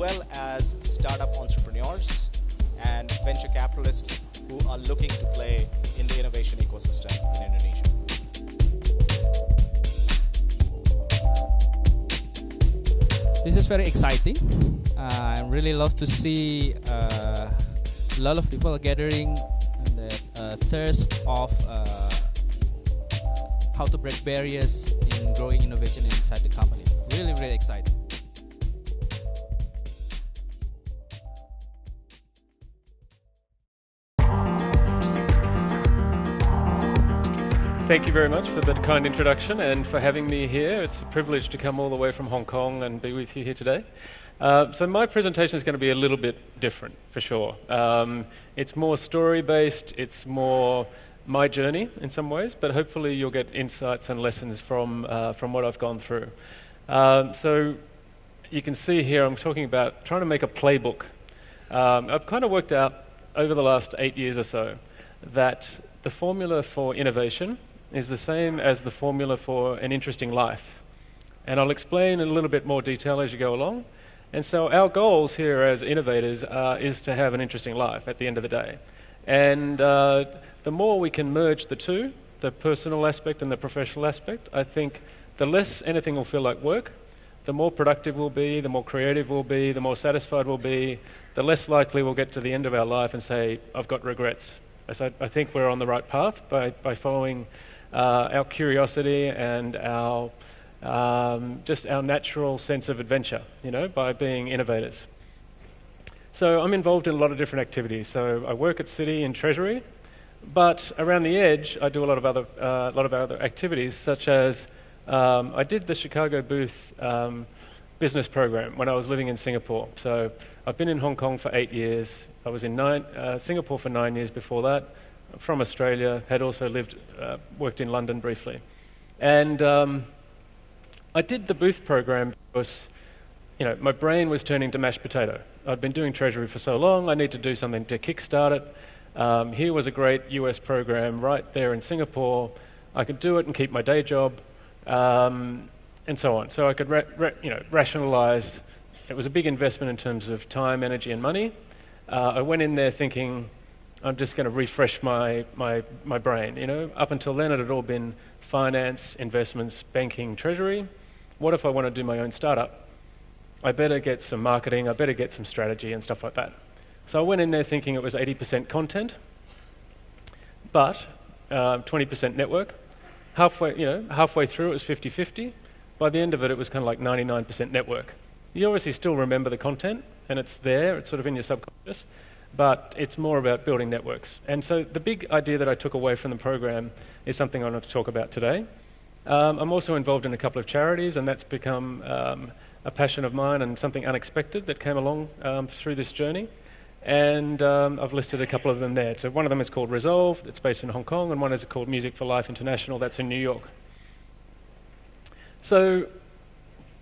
well as startup entrepreneurs and venture capitalists who are looking to play in the innovation ecosystem in Indonesia. This is very exciting. I really love to see a lot of people gathering and the thirst of how to break barriers in growing innovation inside the company. Really, really exciting. Thank you very much for that kind introduction and for having me here. It's a privilege to come all the way from Hong Kong and be with you here today. So my presentation is going to be a little bit different, for sure. It's more story-based, it's more my journey in some ways, but hopefully you'll get insights and lessons from what I've gone through. So you can see here I'm talking about trying to make a playbook. I've kind of worked out over the last 8 years or so that the formula for innovation is the same as the formula for an interesting life. And I'll explain in a little bit more detail as you go along. And so our goals here as innovators is to have an interesting life at the end of the day. And the more we can merge the two, the personal aspect and the professional aspect, I think the less anything will feel like work, the more productive we'll be, the more creative we'll be, the more satisfied we'll be, the less likely we'll get to the end of our life and say, I've got regrets. So I think we're on the right path by following our curiosity and our just our natural sense of adventure, by being innovators. So I'm involved in a lot of different activities. So I work at CITI in Treasury, but around the edge I do a lot of other activities, such as I did the Chicago booth business program when I was living in Singapore. So I've been in Hong Kong for 8 years. I was in Singapore for 9 years before that. I'm from Australia, had also worked in London briefly. And I did the booth program because, my brain was turning to mashed potato. I'd been doing Treasury for so long, I need to do something to kickstart it. Here was a great US program right there in Singapore. I could do it and keep my day job, and so on. So I could rationalize. It was a big investment in terms of time, energy, and money. I went in there thinking, I'm just going to refresh my brain. Up until then, it had all been finance, investments, banking, treasury. What if I want to do my own startup? I better get some marketing, I better get some strategy and stuff like that. So I went in there thinking it was 80% content, but 20% network. Halfway through it was 50-50. By the end of it, it was kind of like 99% network. You obviously still remember the content, and it's there, it's sort of in your subconscious, but it's more about building networks. And so the big idea that I took away from the program is something I want to talk about today. I'm also involved in a couple of charities, and that's become a passion of mine and something unexpected that came along through this journey. And I've listed a couple of them there. So one of them is called Resolve, it's based in Hong Kong, and one is called Music for Life International, that's in New York. So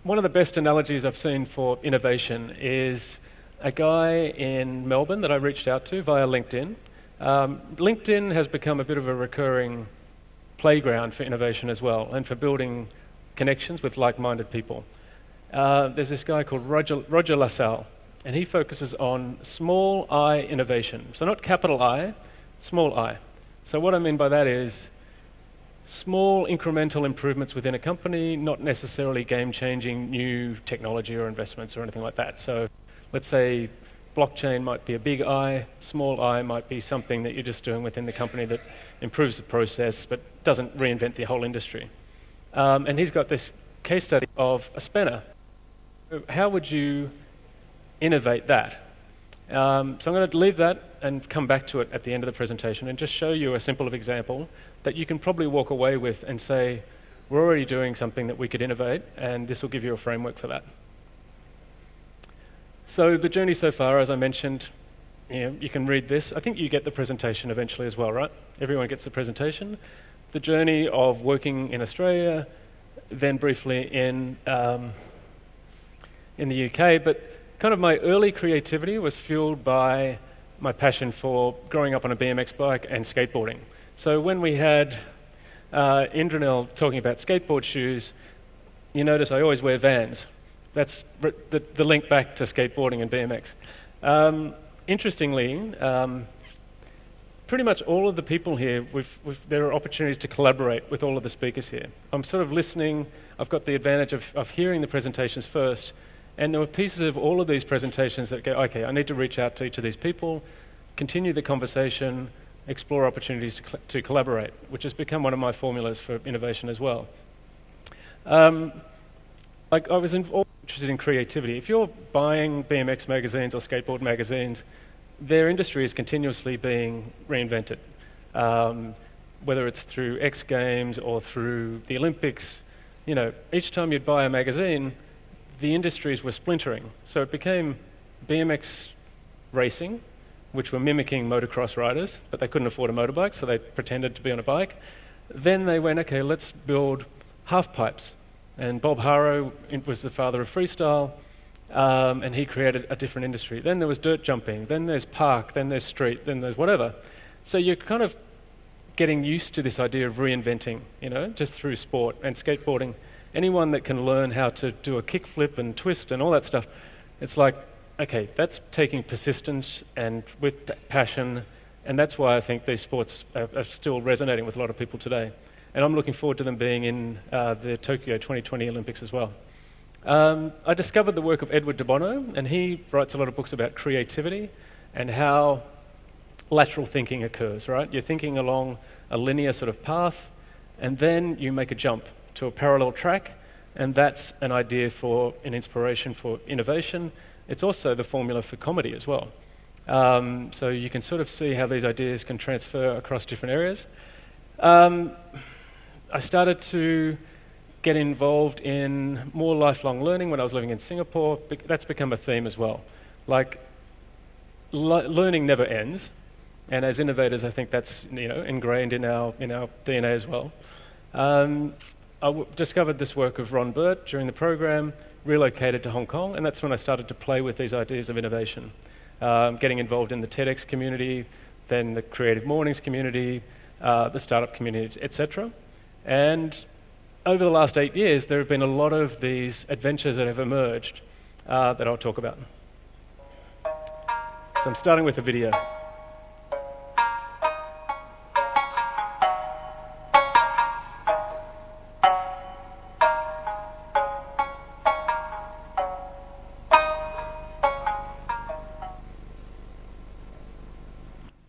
one of the best analogies I've seen for innovation is a guy in Melbourne that I reached out to via LinkedIn. LinkedIn has become a bit of a recurring playground for innovation as well, and for building connections with like-minded people. There's this guy called Roger LaSalle, and he focuses on small I innovation. So not capital I, small I. So what I mean by that is small incremental improvements within a company, not necessarily game-changing new technology or investments or anything like that. So let's say blockchain might be a big I, small I might be something that you're just doing within the company that improves the process but doesn't reinvent the whole industry. And he's got this case study of a spanner. How would you innovate that? So I'm going to leave that and come back to it at the end of the presentation and just show you a simple example that you can probably walk away with and say, we're already doing something that we could innovate, and this will give you a framework for that. So the journey so far, as I mentioned, you can read this. I think you get the presentation eventually as well, right? Everyone gets the presentation. The journey of working in Australia, then briefly in the UK, but kind of my early creativity was fueled by my passion for growing up on a BMX bike and skateboarding. So when we had Indranil talking about skateboard shoes, you notice I always wear Vans. that's the link back to skateboarding and BMX. Interestingly, pretty much all of the people here, there are opportunities to collaborate with all of the speakers here. I'm sort of listening. I've got the advantage of hearing the presentations first, and there were pieces of all of these presentations that go, okay, I need to reach out to each of these people, continue the conversation, explore opportunities to collaborate, which has become one of my formulas for innovation as well. I was interested in creativity. If you're buying BMX magazines or skateboard magazines, their industry is continuously being reinvented. Whether it's through X Games or through the Olympics, you know, each time you'd buy a magazine, the industries were splintering. So it became BMX racing, which were mimicking motocross riders, but they couldn't afford a motorbike, so they pretended to be on a bike. Then they went, okay, let's build half pipes. And Bob Harrow was the father of freestyle, and he created a different industry. Then there was dirt jumping, then there's park, then there's street, then there's whatever. So you're kind of getting used to this idea of reinventing, you know, just through sport and skateboarding. Anyone that can learn how to do a kickflip and twist and all that stuff, it's like, okay, that's taking persistence and with passion, and that's why I think these sports are still resonating with a lot of people today. And I'm looking forward to them being in the Tokyo 2020 Olympics as well. I discovered the work of Edward de Bono, and he writes a lot of books about creativity and how lateral thinking occurs, right? You're thinking along a linear sort of path, and then you make a jump to a parallel track, and that's an idea for an inspiration for innovation. It's also the formula for comedy as well. So you can sort of see how these ideas can transfer across different areas. I started to get involved in more lifelong learning when I was living in Singapore. That's become a theme as well. Like, learning never ends, and as innovators, I think that's, you know, ingrained in our DNA as well. Discovered this work of Ron Burt during the program, relocated to Hong Kong, and that's when I started to play with these ideas of innovation. Getting involved in the TEDx community, then the Creative Mornings community, the startup community, etc. And over the last 8 years, there have been a lot of these adventures that have emerged that I'll talk about. So I'm starting with a video.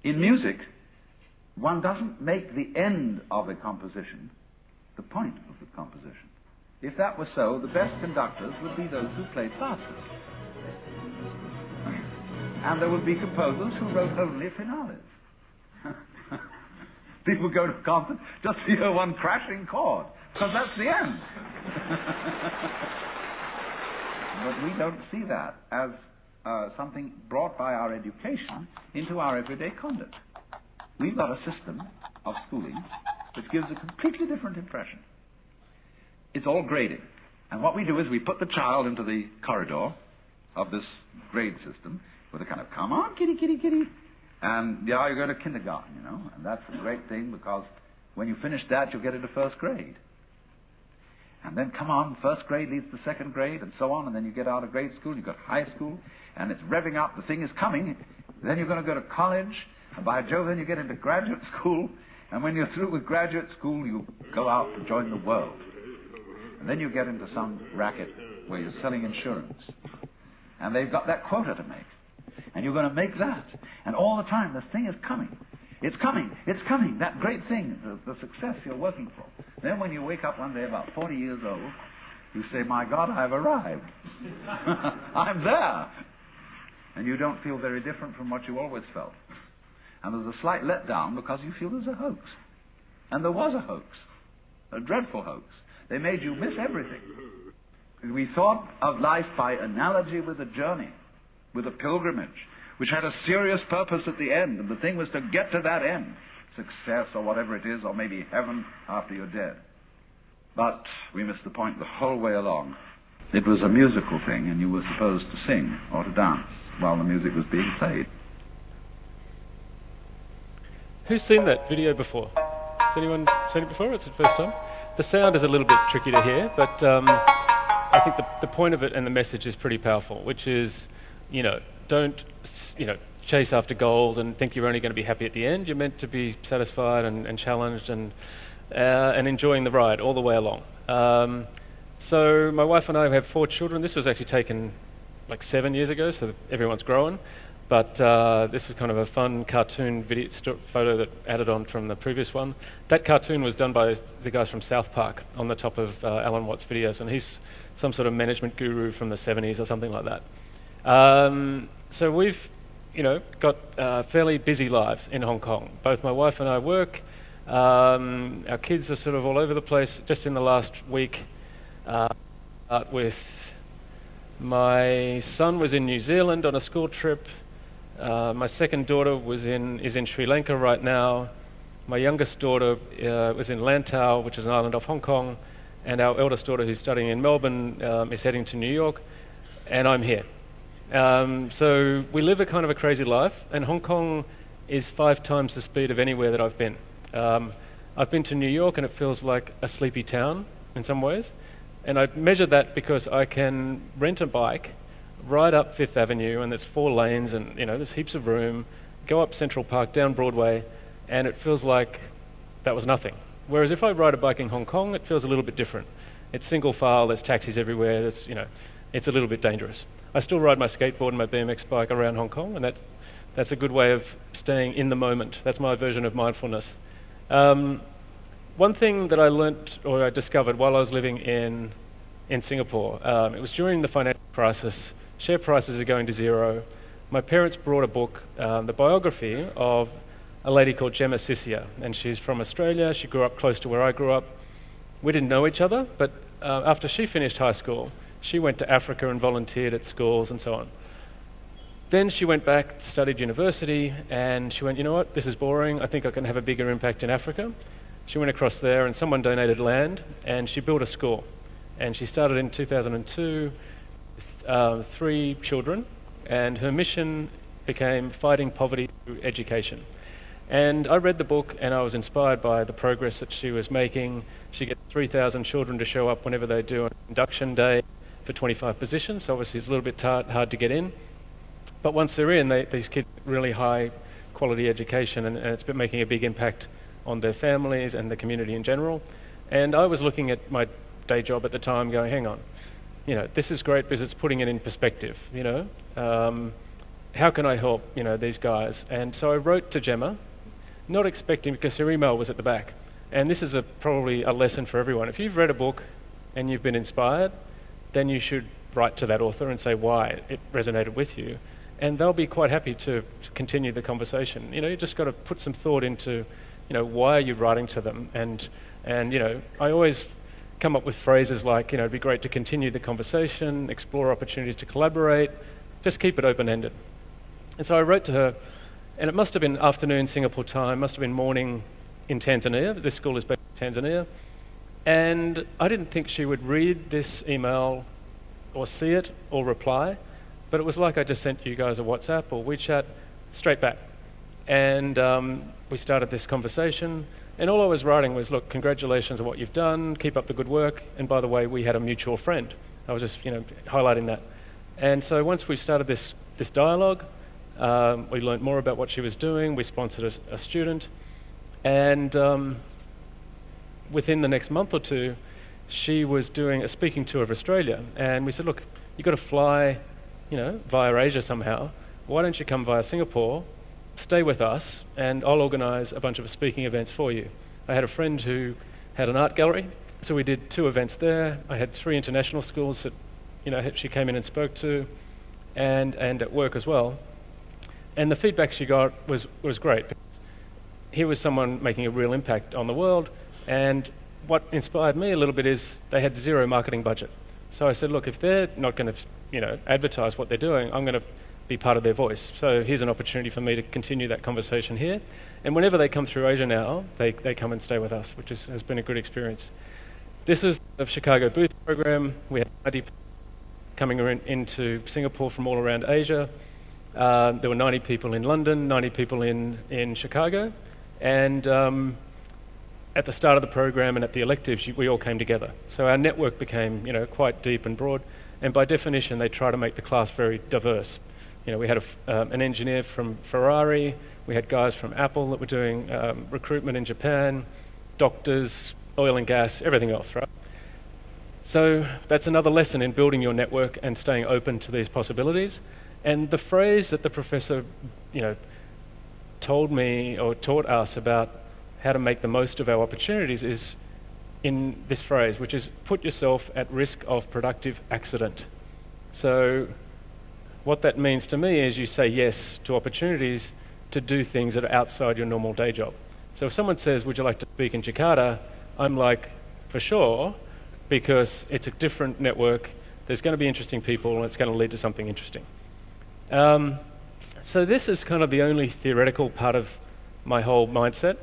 In music, one doesn't make the end of a composition the point of the composition. If that were so, the best conductors would be those who played fastest. And there would be composers who wrote only finales. People go to concert just to hear one crashing chord, because that's the end. But we don't see that as something brought by our education into our everyday conduct. We've got a system of schooling which gives a completely different impression. It's all graded. And what we do is we put the child into the corridor of this grade system with a kind of, come on, kitty, kitty, kitty. And yeah, you're going to kindergarten, you know. And that's a great thing, because when you finish that, you'll get into first grade. And then, come on, first grade leads to second grade, and so on. And then you get out of grade school, you've got high school, and it's revving up, the thing is coming. Then you're going to go to college, and by Jove, then you get into graduate school. And when you're through with graduate school, you go out to join the world. And then you get into some racket where you're selling insurance. And they've got that quota to make. And you're going to make that. And all the time, this thing is coming. It's coming. It's coming. That great thing, the success you're working for. Then when you wake up one day about 40 years old, you say, my God, I've arrived. I'm there. And you don't feel very different from what you always felt. And there's a slight letdown because you feel there's a hoax. And there was a hoax. A dreadful hoax. They made you miss everything. We thought of life by analogy with a journey, with a pilgrimage, which had a serious purpose at the end, and the thing was to get to that end, success or whatever it is, or maybe heaven after you're dead. But we missed the point the whole way along. It was a musical thing, and you were supposed to sing or to dance while the music was being played. Who's seen that video before? Has anyone seen it before? It's the first time. The sound is a little bit tricky to hear, but I I think the point of it and the message is pretty powerful, which is, don't, chase after goals and think you're only going to be happy at the end. You're meant to be satisfied and challenged and enjoying the ride all the way along. So my wife and I have 4 children. This was actually taken like 7 years ago, so everyone's growing. But this was kind of a fun cartoon video photo that added on from the previous one. That cartoon was done by the guys from South Park on the top of Alan Watts' videos, and he's some sort of management guru from the 70s or something like that. So we've, got fairly busy lives in Hong Kong. Both my wife and I work. Our kids are sort of all over the place. Just in the last week, with my son was in New Zealand on a school trip. My second daughter is in Sri Lanka right now. My youngest daughter was in Lantau, which is an island off Hong Kong, and our eldest daughter, who's studying in Melbourne, is heading to New York, and I'm here. So we live a kind of a crazy life, and Hong Kong is 5 times the speed of anywhere that I've been. I've been to New York, and it feels like a sleepy town in some ways, and I measure that because I can rent a bike, ride up Fifth Avenue, and there's 4 lanes, and there's heaps of room, go up Central Park, down Broadway, and it feels like that was nothing. Whereas if I ride a bike in Hong Kong, it feels a little bit different. It's single file, there's taxis everywhere, it's a little bit dangerous. I still ride my skateboard and my BMX bike around Hong Kong, and that's a good way of staying in the moment. That's my version of mindfulness. One thing that I learnt, or I discovered while I was living in Singapore, it was during the financial crisis. Share prices are going to zero. My parents brought a book, the biography of a lady called Gemma Sissia, and she's from Australia. She grew up close to where I grew up. We didn't know each other, but after she finished high school, she went to Africa and volunteered at schools and so on. Then she went back, studied university, and she went, you know what, this is boring. I think I can have a bigger impact in Africa. She went across there, and someone donated land, and she built a school. And she started in 2002 with 3 children, and her mission became fighting poverty through education. And I read the book, and I was inspired by the progress that she was making. She gets 3,000 children to show up whenever they do an induction day for 25 positions, so obviously it's a little bit hard to get in. But once they're in, these kids get really high quality education, and it's been making a big impact on their families and the community in general. And I was looking at my day job at the time going, hang on, this is great because it's putting it in perspective, how can I help, these guys? And so I wrote to Gemma, not expecting, because her email was at the back. And this is probably a lesson for everyone. If you've read a book and you've been inspired, then you should write to that author and say why it resonated with you. And they'll be quite happy to continue the conversation. You just got to put some thought into, why are you writing to them? And I always come up with phrases like, it'd be great to continue the conversation, explore opportunities to collaborate, just keep it open-ended. And so I wrote to her, and it must have been afternoon Singapore time, must have been morning in Tanzania. This school is based in Tanzania. And I didn't think she would read this email or see it or reply, but it was like I just sent you guys a WhatsApp or WeChat straight back. And we started this conversation, and all I was writing was, look, congratulations on what you've done, keep up the good work, and by the way, we had a mutual friend. I was just, highlighting that. And so once we started this dialogue, we learned more about what she was doing, we sponsored a student, and within the next month or 2, she was doing a speaking tour of Australia, and we said, look, you've got to fly, via Asia somehow. Why don't you come via Singapore, stay with us, and I'll organise a bunch of speaking events for you. I had a friend who had an art gallery, so we did 2 events there. I had 3 international schools that, she came in and spoke to, and at work as well. And the feedback she got was great. Here was someone making a real impact on the world, and what inspired me a little bit is they had 0 marketing budget. So I said, look, if they're not going to, advertise what they're doing, I'm going to be part of their voice. So here's an opportunity for me to continue that conversation here. And whenever they come through Asia now, they come and stay with us, which has been a good experience. This is the Chicago Booth program. We had 90 coming into Singapore from all around Asia. There were 90 people in London, 90 people in Chicago. And at the start of the program and at the electives, we all came together. So our network became, quite deep and broad. And by definition, they try to make the class very diverse. We had an engineer from Ferrari, we had guys from Apple that were doing recruitment in Japan, doctors, oil and gas, everything else, right? So that's another lesson in building your network and staying open to these possibilities. And the phrase that the professor, told me or taught us about how to make the most of our opportunities is in this phrase, which is put yourself at risk of productive accident. So what that means to me is you say yes to opportunities to do things that are outside your normal day job. So if someone says, would you like to speak in Jakarta? I'm like, for sure, because it's a different network, there's going to be interesting people, and it's going to lead to something interesting. So this is kind of the only theoretical part of my whole mindset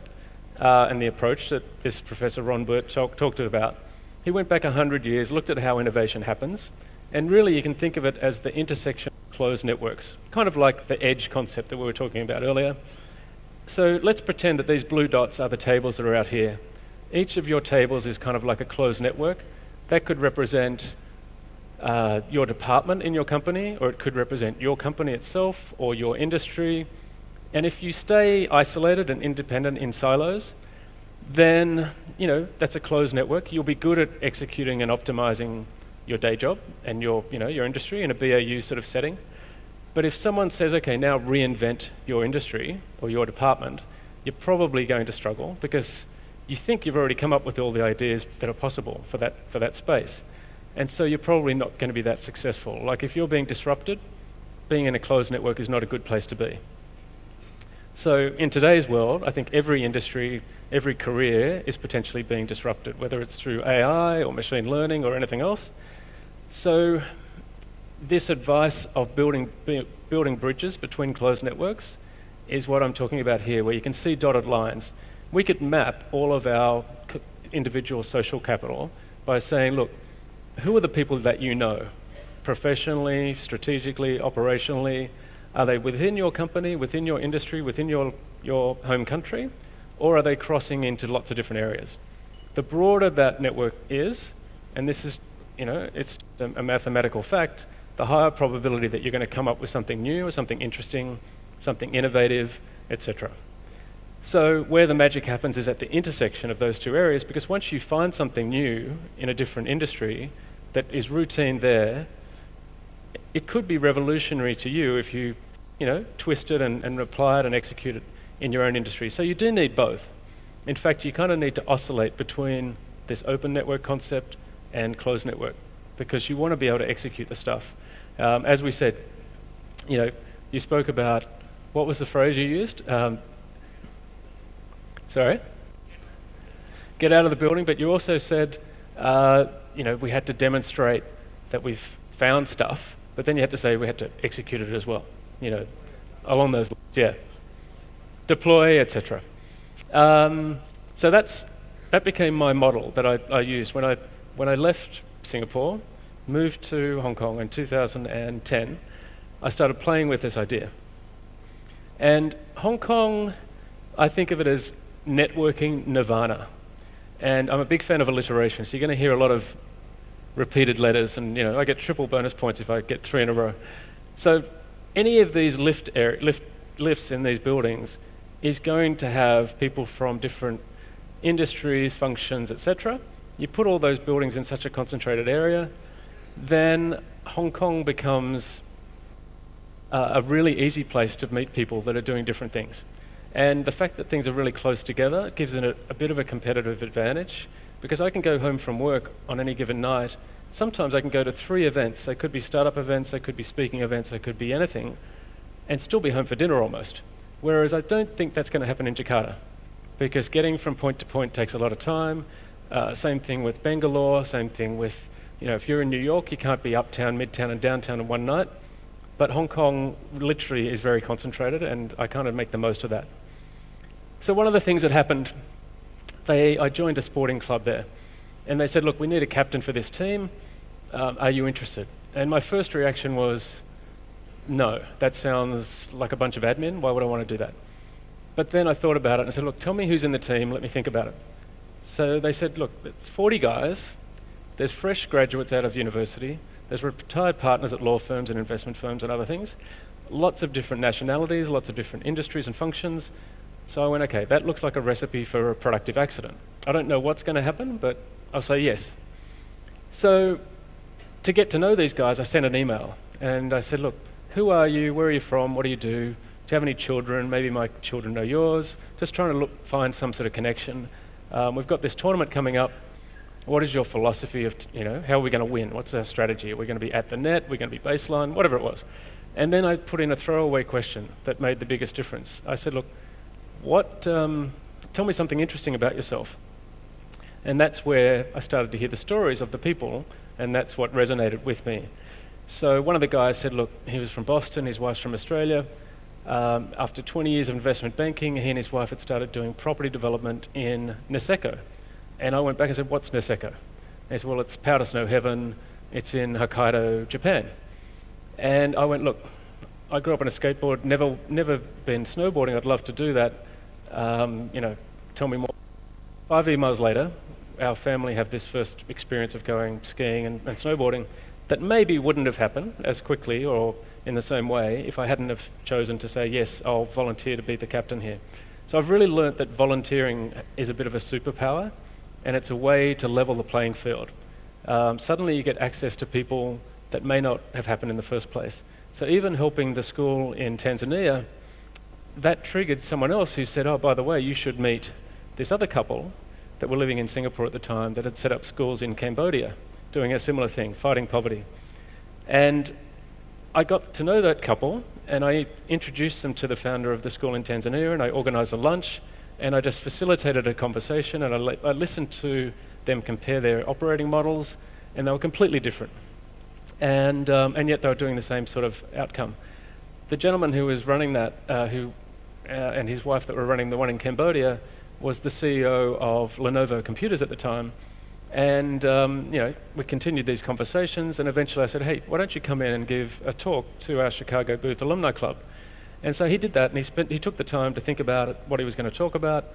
and the approach that this Professor Ron Burt talked about. He went back 100 years, looked at how innovation happens, and really you can think of it as the intersection of closed networks, kind of like the edge concept that we were talking about earlier. So let's pretend that these blue dots are the tables that are out here. Each of your tables is kind of like a closed network. That could represent your department in your company, or it could represent your company itself or your industry. And if you stay isolated and independent in silos, then, that's a closed network. You'll be good at executing and optimizing your day job and your industry in a BAU sort of setting. But if someone says, okay, now reinvent your industry or your department, you're probably going to struggle because you think you've already come up with all the ideas that are possible for that space. And so you're probably not going to be that successful. Like if you're being disrupted, being in a closed network is not a good place to be. So in today's world, I think every industry, every career is potentially being disrupted, whether it's through AI or machine learning or anything else. So this advice of building bridges between closed networks is what I'm talking about here, where you can see dotted lines. We could map all of our individual social capital by saying, look, who are the people that you know, professionally, strategically, operationally? Are they within your company, within your industry, within your home country, or are they crossing into lots of different areas? The broader that network is, and this is, it's a mathematical fact, the higher probability that you're going to come up with something new or something interesting, something innovative, etc. So where the magic happens is at the intersection of those two areas, because once you find something new in a different industry that is routine there, it could be revolutionary to you if you twist it and apply it and execute it in your own industry. So you do need both. In fact, you kind of need to oscillate between this open network concept and closed network, because you want to be able to execute the stuff. As we said, you spoke about, what was the phrase you used? Sorry? Get out of the building, but you also said, we had to demonstrate that we've found stuff, but then you had to say we had to execute it as well, along those lines, yeah. Deploy, etc. So that became my model that I used. When I left Singapore, moved to Hong Kong in 2010, I started playing with this idea. And Hong Kong, I think of it as networking nirvana. And I'm a big fan of alliteration, so you're going to hear a lot of repeated letters, and I get triple bonus points if I get 3 in a row. So any of these lifts in these buildings is going to have people from different industries, functions, etc. You put all those buildings in such a concentrated area, then Hong Kong becomes a really easy place to meet people that are doing different things. And the fact that things are really close together gives it a bit of a competitive advantage, because I can go home from work on any given night. Sometimes I can go to 3 events. They could be startup events, they could be speaking events, they could be anything, and still be home for dinner almost. Whereas I don't think that's going to happen in Jakarta, because getting from point to point takes a lot of time. Same thing with Bangalore, same thing with, if you're in New York, you can't be uptown, midtown, and downtown in one night. But Hong Kong literally is very concentrated, and I kind of make the most of that. So one of the things that happened, I joined a sporting club there, and they said, look, we need a captain for this team. Are you interested? And my first reaction was, no, that sounds like a bunch of admin. Why would I want to do that? But then I thought about it and said, look, tell me who's in the team. Let me think about it. So they said, look, it's 40 guys, there's fresh graduates out of university, there's retired partners at law firms and investment firms and other things, lots of different nationalities, lots of different industries and functions. So I went, okay, that looks like a recipe for a productive accident. I don't know what's going to happen, but I'll say yes. So to get to know these guys, I sent an email and I said, look, who are you? Where are you from? What do you do? Do you have any children? Maybe my children know yours. Just trying to find some sort of connection. We've got this tournament coming up. What is your philosophy of, how are we going to win? What's our strategy? Are we going to be at the net? Are we going to be baseline? Whatever it was. And then I put in a throwaway question that made the biggest difference. I said, look, tell me something interesting about yourself. And that's where I started to hear the stories of the people, and that's what resonated with me. So one of the guys said, look, he was from Boston, his wife's from Australia. After 20 years of investment banking, he and his wife had started doing property development in Niseko. And I went back and said, what's Niseko? He said, well, it's powder snow heaven. It's in Hokkaido, Japan. And I went, look, I grew up on a skateboard, never been snowboarding. I'd love to do that. Tell me more. 5 emails later, our family have this first experience of going skiing and snowboarding that maybe wouldn't have happened as quickly or in the same way if I hadn't have chosen to say, yes, I'll volunteer to be the captain here. So I've really learnt that volunteering is a bit of a superpower, and it's a way to level the playing field. Suddenly you get access to people that may not have happened in the first place. So even helping the school in Tanzania, that triggered someone else who said, oh, by the way, you should meet this other couple that were living in Singapore at the time that had set up schools in Cambodia, doing a similar thing, fighting poverty. And I got to know that couple, and I introduced them to the founder of the school in Tanzania, and I organised a lunch, and I just facilitated a conversation, and I listened to them compare their operating models, and they were completely different. And yet they were doing the same sort of outcome. The gentleman who was running that, and his wife that were running the one in Cambodia, was the CEO of Lenovo Computers at the time. And we continued these conversations, and eventually I said, hey, why don't you come in and give a talk to our Chicago Booth Alumni Club? And so he did that, and he took the time to think about it, what he was going to talk about,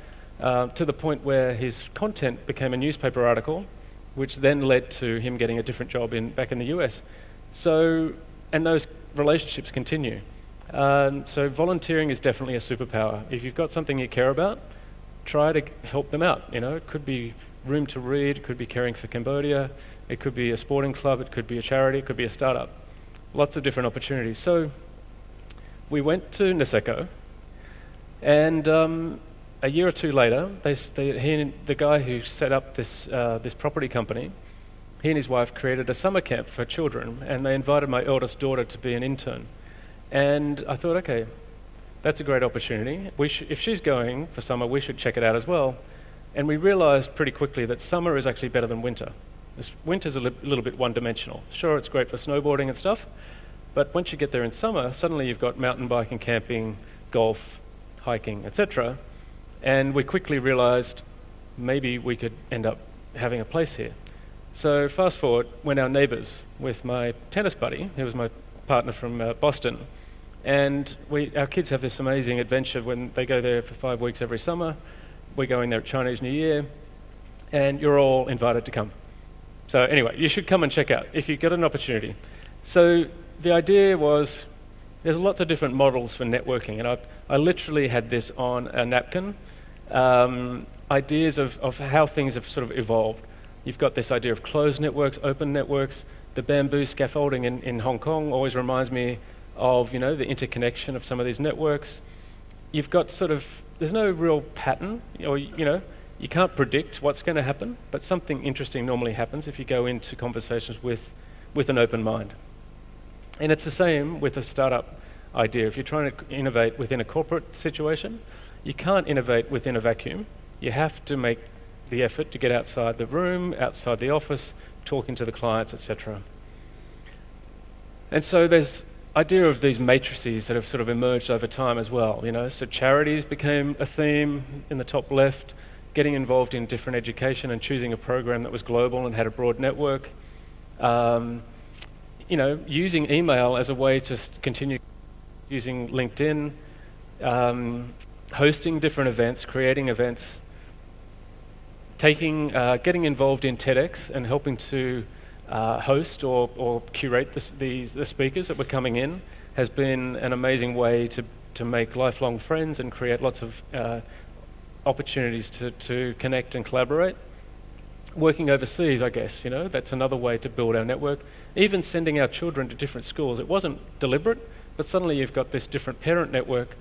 to the point where his content became a newspaper article, which then led to him getting a different job back in the US. So, and those relationships continue. So volunteering is definitely a superpower. If you've got something you care about, try to help them out. It could be room to read, it could be caring for Cambodia, it could be a sporting club, it could be a charity, it could be a startup. Lots of different opportunities. So we went to Niseko, and a year or two later, the guy who set up this property company, he and his wife created a summer camp for children, and they invited my eldest daughter to be an intern. And I thought, okay, that's a great opportunity. If she's going for summer, we should check it out as well. And we realised pretty quickly that summer is actually better than winter. Winter's a little bit one-dimensional. Sure, it's great for snowboarding and stuff, but once you get there in summer, suddenly you've got mountain biking, camping, golf, hiking, etc. And we quickly realised maybe we could end up having a place here. So fast forward, we're now neighbours with my tennis buddy, who was my partner from Boston. And our kids have this amazing adventure when they go there for 5 weeks every summer. We're going there at Chinese New Year, and you're all invited to come. So anyway, you should come and check out if you get an opportunity. So the idea was, there's lots of different models for networking, and I literally had this on a napkin, ideas of how things have sort of evolved. You've got this idea of closed networks, open networks. The bamboo scaffolding in Hong Kong always reminds me of, the interconnection of some of these networks. You've got there's no real pattern, or, you can't predict what's going to happen, but something interesting normally happens if you go into conversations with an open mind. And it's the same with a startup idea. If you're trying to innovate within a corporate situation, you can't innovate within a vacuum. You have to make the effort to get outside the room, outside the office, talking to the clients, etc. And so there's idea of these matrices that have sort of emerged over time as well. So charities became a theme in the top left, getting involved in different education and choosing a program that was global and had a broad network. Using email as a way to continue using LinkedIn, hosting different events, creating events, getting involved in TEDx and helping to host or curate the speakers that were coming in has been an amazing way to make lifelong friends and create lots of opportunities to connect and collaborate. Working overseas, I guess, that's another way to build our network. Even sending our children to different schools, it wasn't deliberate, but suddenly you've got this different parent network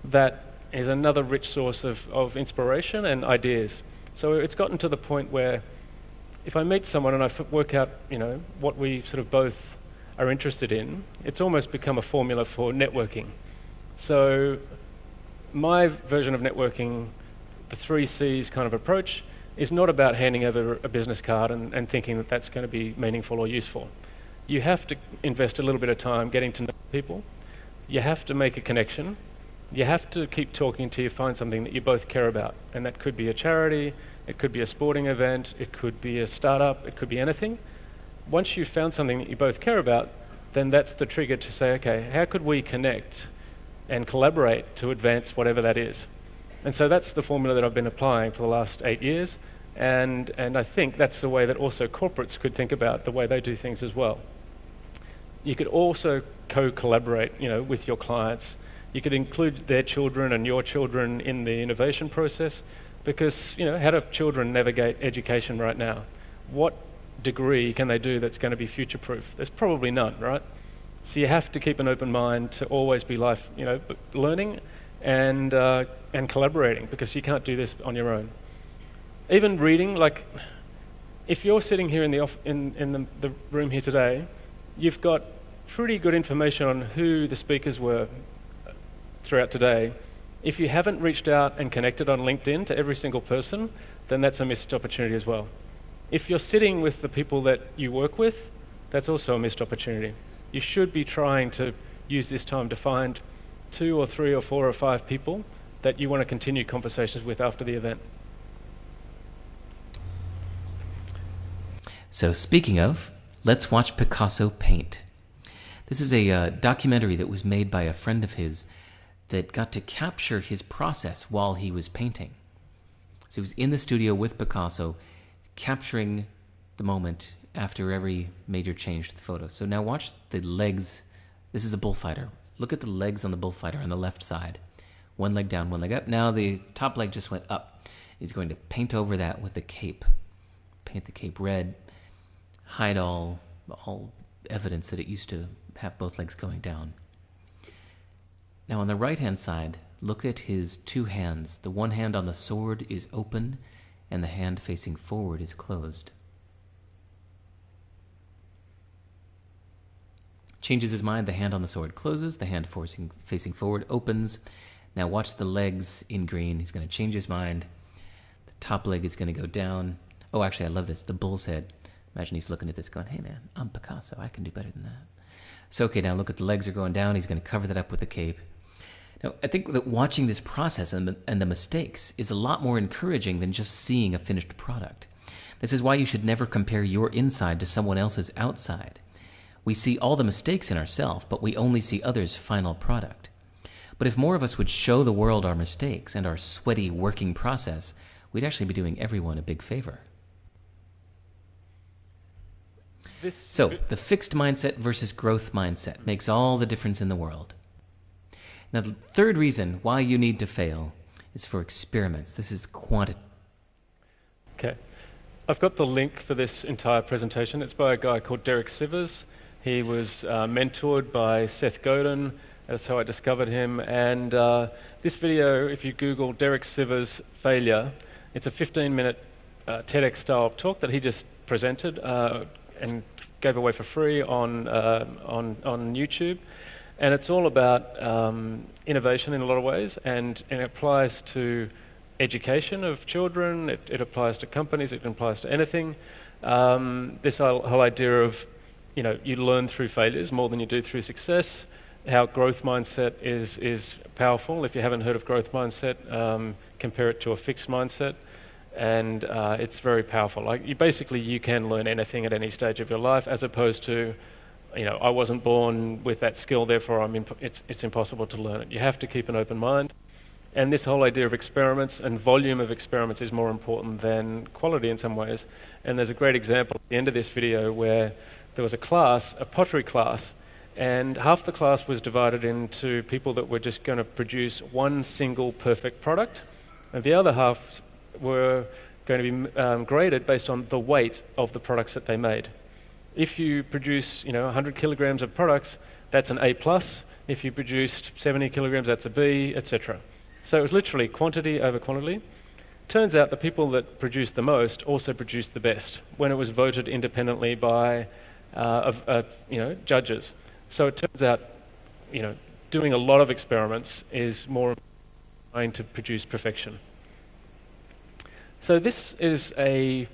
that is another rich source of inspiration and ideas. So it's gotten to the point where if I meet someone and I work out, what we sort of both are interested in, it's almost become a formula for networking. So my version of networking, the 3 C's kind of approach, is not about handing over a business card and thinking that that's going to be meaningful or useful. You have to invest a little bit of time getting to know people. You have to make a connection. You have to keep talking until you find something that you both care about. And that could be a charity, it could be a sporting event, it could be a startup, it could be anything. Once you've found something that you both care about, then that's the trigger to say, okay, how could we connect and collaborate to advance whatever that is? And so that's the formula that I've been applying for the last 8 years. And I think that's the way that also corporates could think about the way they do things as well. You could also co-collaborate, with your clients. You could include their children and your children in the innovation process because, how do children navigate education right now? What degree can they do that's going to be future-proof? There's probably none, right? So you have to keep an open mind to always be learning and collaborating because you can't do this on your own. Even reading, if you're sitting here in the room here today, you've got pretty good information on who the speakers were throughout today. If you haven't reached out and connected on LinkedIn to every single person, then that's a missed opportunity as well. If you're sitting with the people that you work with, that's also a missed opportunity. You should be trying to use this time to find 2 or 3 or 4 or 5 people that you want to continue conversations with after the event. So speaking of, let's watch Picasso paint. This is a documentary that was made by a friend of his that got to capture his process while he was painting. So he was in the studio with Picasso, capturing the moment after every major change to the photo. So now watch the legs. This is a bullfighter. Look at the legs on the bullfighter on the left side. One leg down, one leg up. Now the top leg just went up. He's going to paint over that with the cape. Paint the cape red. Hide all evidence that it used to have both legs going down. Now on the right-hand side, look at his 2 hands. The one hand on the sword is open, and the hand facing forward is closed. Changes his mind, the hand on the sword closes, the hand facing forward opens. Now watch the legs in green. He's going to change his mind. The top leg is going to go down. Oh, actually, I love this. The bull's head. Imagine he's looking at this going, hey man, I'm Picasso. I can do better than that. So, okay, now look at the legs are going down. He's going to cover that up with the cape. Now, I think that watching this process and the mistakes is a lot more encouraging than just seeing a finished product. This is why you should never compare your inside to someone else's outside. We see all the mistakes in ourselves, but we only see others' final product. But if more of us would show the world our mistakes and our sweaty working process, we'd actually be doing everyone a big favor. So, the fixed mindset versus growth mindset makes all the difference in the world. Now, the third reason why you need to fail is for experiments. This is the quantity. Okay. I've got the link for this entire presentation. It's by a guy called Derek Sivers. He was mentored by Seth Godin. That's how I discovered him. And this video, if you Google Derek Sivers failure, it's a 15-minute TEDx-style talk that he just presented and gave away for free on YouTube. And it's all about innovation in a lot of ways, and it applies to education of children, it applies to companies, it applies to anything. This whole idea of, you learn through failures more than you do through success, how growth mindset is powerful. If you haven't heard of growth mindset, compare it to a fixed mindset. And it's very powerful. You can learn anything at any stage of your life, as opposed to, I wasn't born with that skill, therefore it's impossible to learn it. You have to keep an open mind, And this whole idea of experiments and volume of experiments is more important than quality in some ways. And there's a great example at the end of this video where there was a class, a pottery class, and half the class was divided into people that were just going to produce one single perfect product, and the other half were going to be graded based on the weight of the products that they made. If you produce 100 kilograms of products, that's an A+. If you produced 70 kilograms, that's a B, etc. So it was literally quantity over quantity. Turns out the people that produced the most also produced the best when it was voted independently by judges. So it turns out, doing a lot of experiments is more trying to produce perfection. So this is a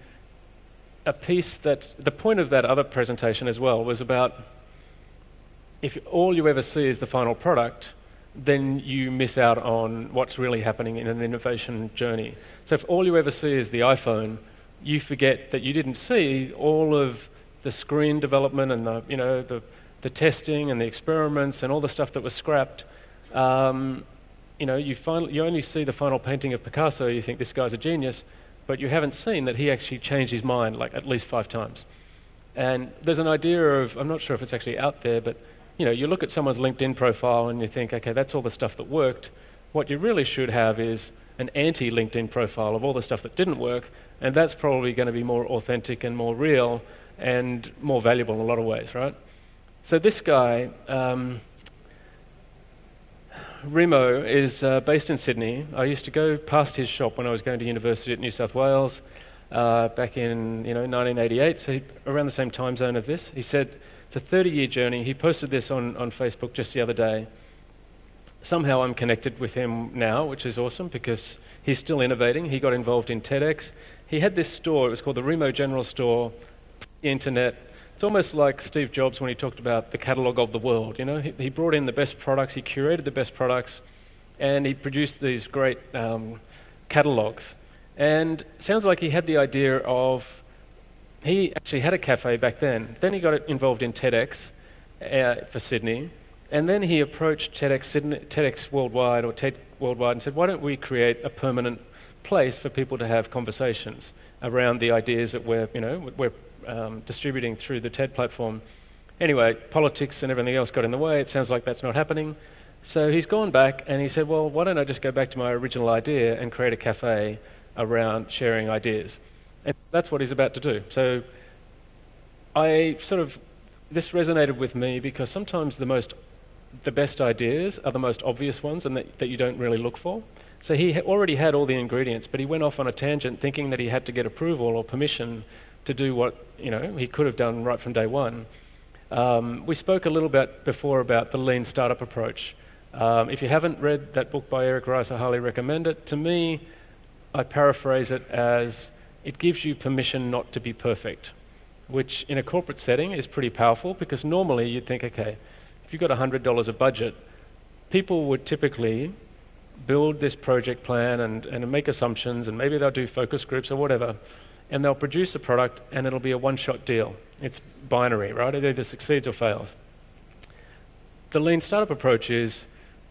piece that the point of that other presentation as well was about if all you ever see is the final product, then you miss out on what's really happening in an innovation journey. So if all you ever see is the iPhone, you forget that you didn't see all of the screen development and the testing and the experiments and all the stuff that was scrapped. You only see the final painting of Picasso, you think this guy's a genius, but you haven't seen that he actually changed his mind like at least 5 times. And there's an idea of, I'm not sure if it's actually out there, but you look at someone's LinkedIn profile and you think, okay, that's all the stuff that worked. What you really should have is an anti-LinkedIn profile of all the stuff that didn't work, and that's probably going to be more authentic and more real and more valuable in a lot of ways, right? So this guy, Remo, is based in Sydney. I used to go past his shop when I was going to university at New South Wales back in 1988, so around the same time zone of this. He said it's a 30-year journey. He posted this on Facebook just the other day. Somehow I'm connected with him now, which is awesome because he's still innovating. He got involved in TEDx. He had this store, it was called the Remo General Store, internet. It's almost like Steve Jobs when he talked about the catalogue of the world. He brought in the best products, he curated the best products, and he produced these great catalogues. And it sounds like he had the idea of, he actually had a cafe back then. Then he got involved in TEDx for Sydney, and then he approached TEDx Worldwide or TED Worldwide and said, why don't we create a permanent place for people to have conversations around the ideas that we're distributing through the TED platform. Anyway, politics and everything else got in the way. It sounds like that's not happening. So he's gone back and he said, well, why don't I just go back to my original idea and create a cafe around sharing ideas? And that's what he's about to do. So this resonated with me because sometimes the best ideas are the most obvious ones and that you don't really look for. So he already had all the ingredients, but he went off on a tangent thinking that he had to get approval or permission to do what he could have done right from day one. We spoke a little bit before about the lean startup approach. If you haven't read that book by Eric Rice, I highly recommend it. To me, I paraphrase it as it gives you permission not to be perfect, which in a corporate setting is pretty powerful because normally you'd think, okay, if you've got $100 of budget, people would typically build this project plan and make assumptions, and maybe they'll do focus groups or whatever, and they'll produce a product and it'll be a one-shot deal. It's binary, right? It either succeeds or fails. The lean startup approach is,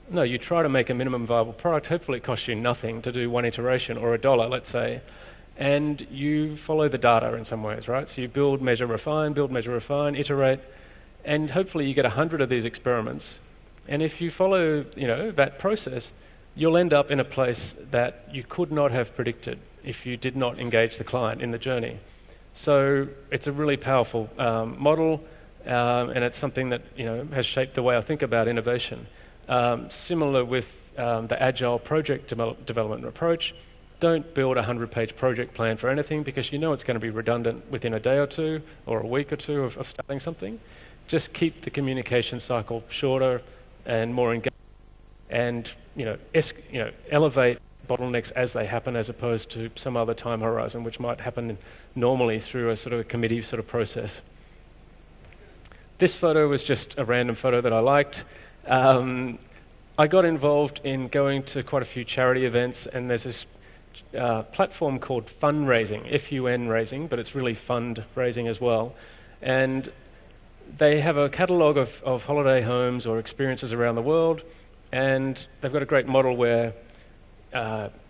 no, you try to make a minimum viable product. Hopefully it costs you nothing to do one iteration or $1, let's say, and you follow the data in some ways, right? So you build, measure, refine, iterate, and hopefully you get 100 of these experiments. And if you follow, that process, you'll end up in a place that you could not have predicted if you did not engage the client in the journey. So it's a really powerful model, and it's something that has shaped the way I think about innovation. Similar with the agile project development approach. Don't build a 100-page project plan for anything because it's going to be redundant within a day or two or a week or two of starting something. Just keep the communication cycle shorter and more engaged, and elevate bottlenecks as they happen, as opposed to some other time horizon, which might happen normally through a sort of a committee sort of process. This photo was just a random photo that I liked. I got involved in going to quite a few charity events, and there's this platform called fundraising, F-U-N raising, but it's really fundraising as well. And they have a catalogue of holiday homes or experiences around the world, and they've got a great model where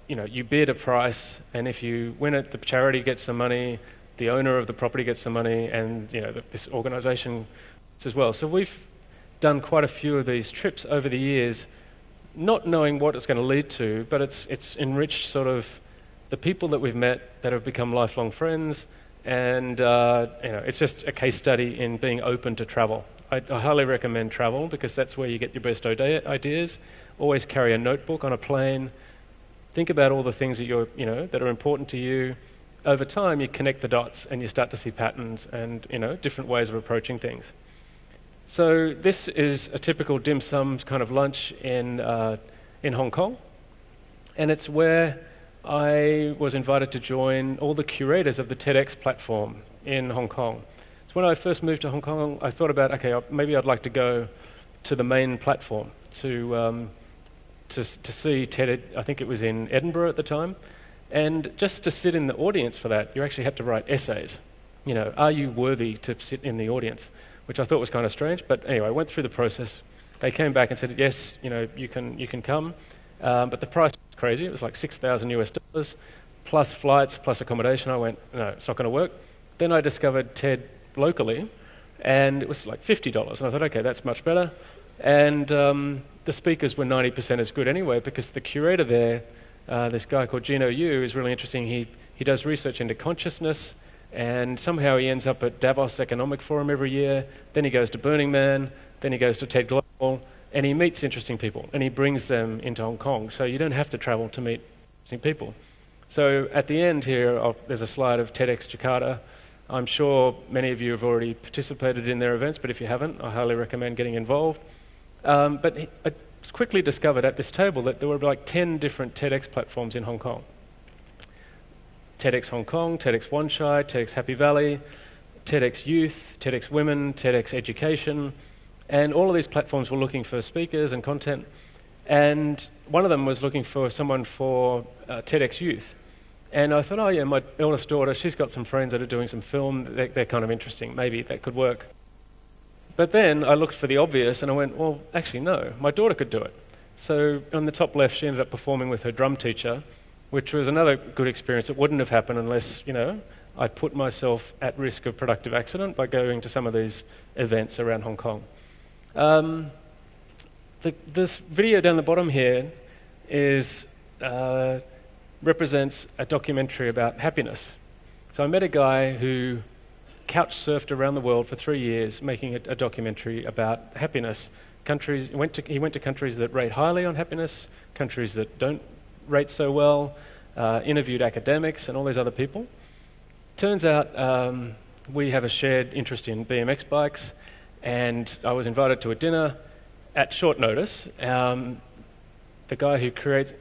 you bid a price, and if you win it, the charity gets some money, the owner of the property gets some money, and this organisation as well. So we've done quite a few of these trips over the years, not knowing what it's going to lead to, but it's enriched sort of the people that we've met that have become lifelong friends, and it's just a case study in being open to travel. I highly recommend travel because that's where you get your best ideas. Always carry a notebook on a plane. Think about all the things that that are important to you. Over time, you connect the dots and you start to see patterns and different ways of approaching things. So this is a typical dim sum kind of lunch in Hong Kong, and it's where I was invited to join all the curators of the TEDx platform in Hong Kong. So when I first moved to Hong Kong, I thought about, okay, maybe I'd like to go to the main platform to see TED. I think it was in Edinburgh at the time, and just to sit in the audience for that, you actually had to write essays. Are you worthy to sit in the audience? Which I thought was kind of strange, but anyway, I went through the process. They came back and said, yes, you can come, but the price was crazy. It was like $6,000 plus flights, plus accommodation. I went, no, it's not going to work. Then I discovered TED locally, and it was like $50. And I thought, okay, that's much better. And the speakers were 90% as good anyway, because the curator there, this guy called Gino Yu, is really interesting. He does research into consciousness, and somehow he ends up at Davos Economic Forum every year. Then he goes to Burning Man. Then he goes to TED Global, and he meets interesting people, and he brings them into Hong Kong. So you don't have to travel to meet interesting people. So at the end here, there's a slide of TEDx Jakarta. I'm sure many of you have already participated in their events, but if you haven't, I highly recommend getting involved. But I quickly discovered at this table that there were like 10 different TEDx platforms in Hong Kong. TEDx Hong Kong, TEDx Wan Chai, TEDx Happy Valley, TEDx Youth, TEDx Women, TEDx Education, and all of these platforms were looking for speakers and content, and one of them was looking for someone for TEDx Youth. And I thought, oh yeah, my eldest daughter, she's got some friends that are doing some film, they're kind of interesting, maybe that could work. But then I looked for the obvious and I went, well, actually no, my daughter could do it. So on the top left, she ended up performing with her drum teacher, which was another good experience. It wouldn't have happened unless, I put myself at risk of productive accident by going to some of these events around Hong Kong. This video down the bottom here represents a documentary about happiness. So I met a guy who couch surfed around the world for 3 years making a documentary about happiness. He went to countries that rate highly on happiness, countries that don't rate so well, interviewed academics and all these other people. Turns out we have a shared interest in BMX bikes, and I was invited to a dinner at short notice. The guy who curates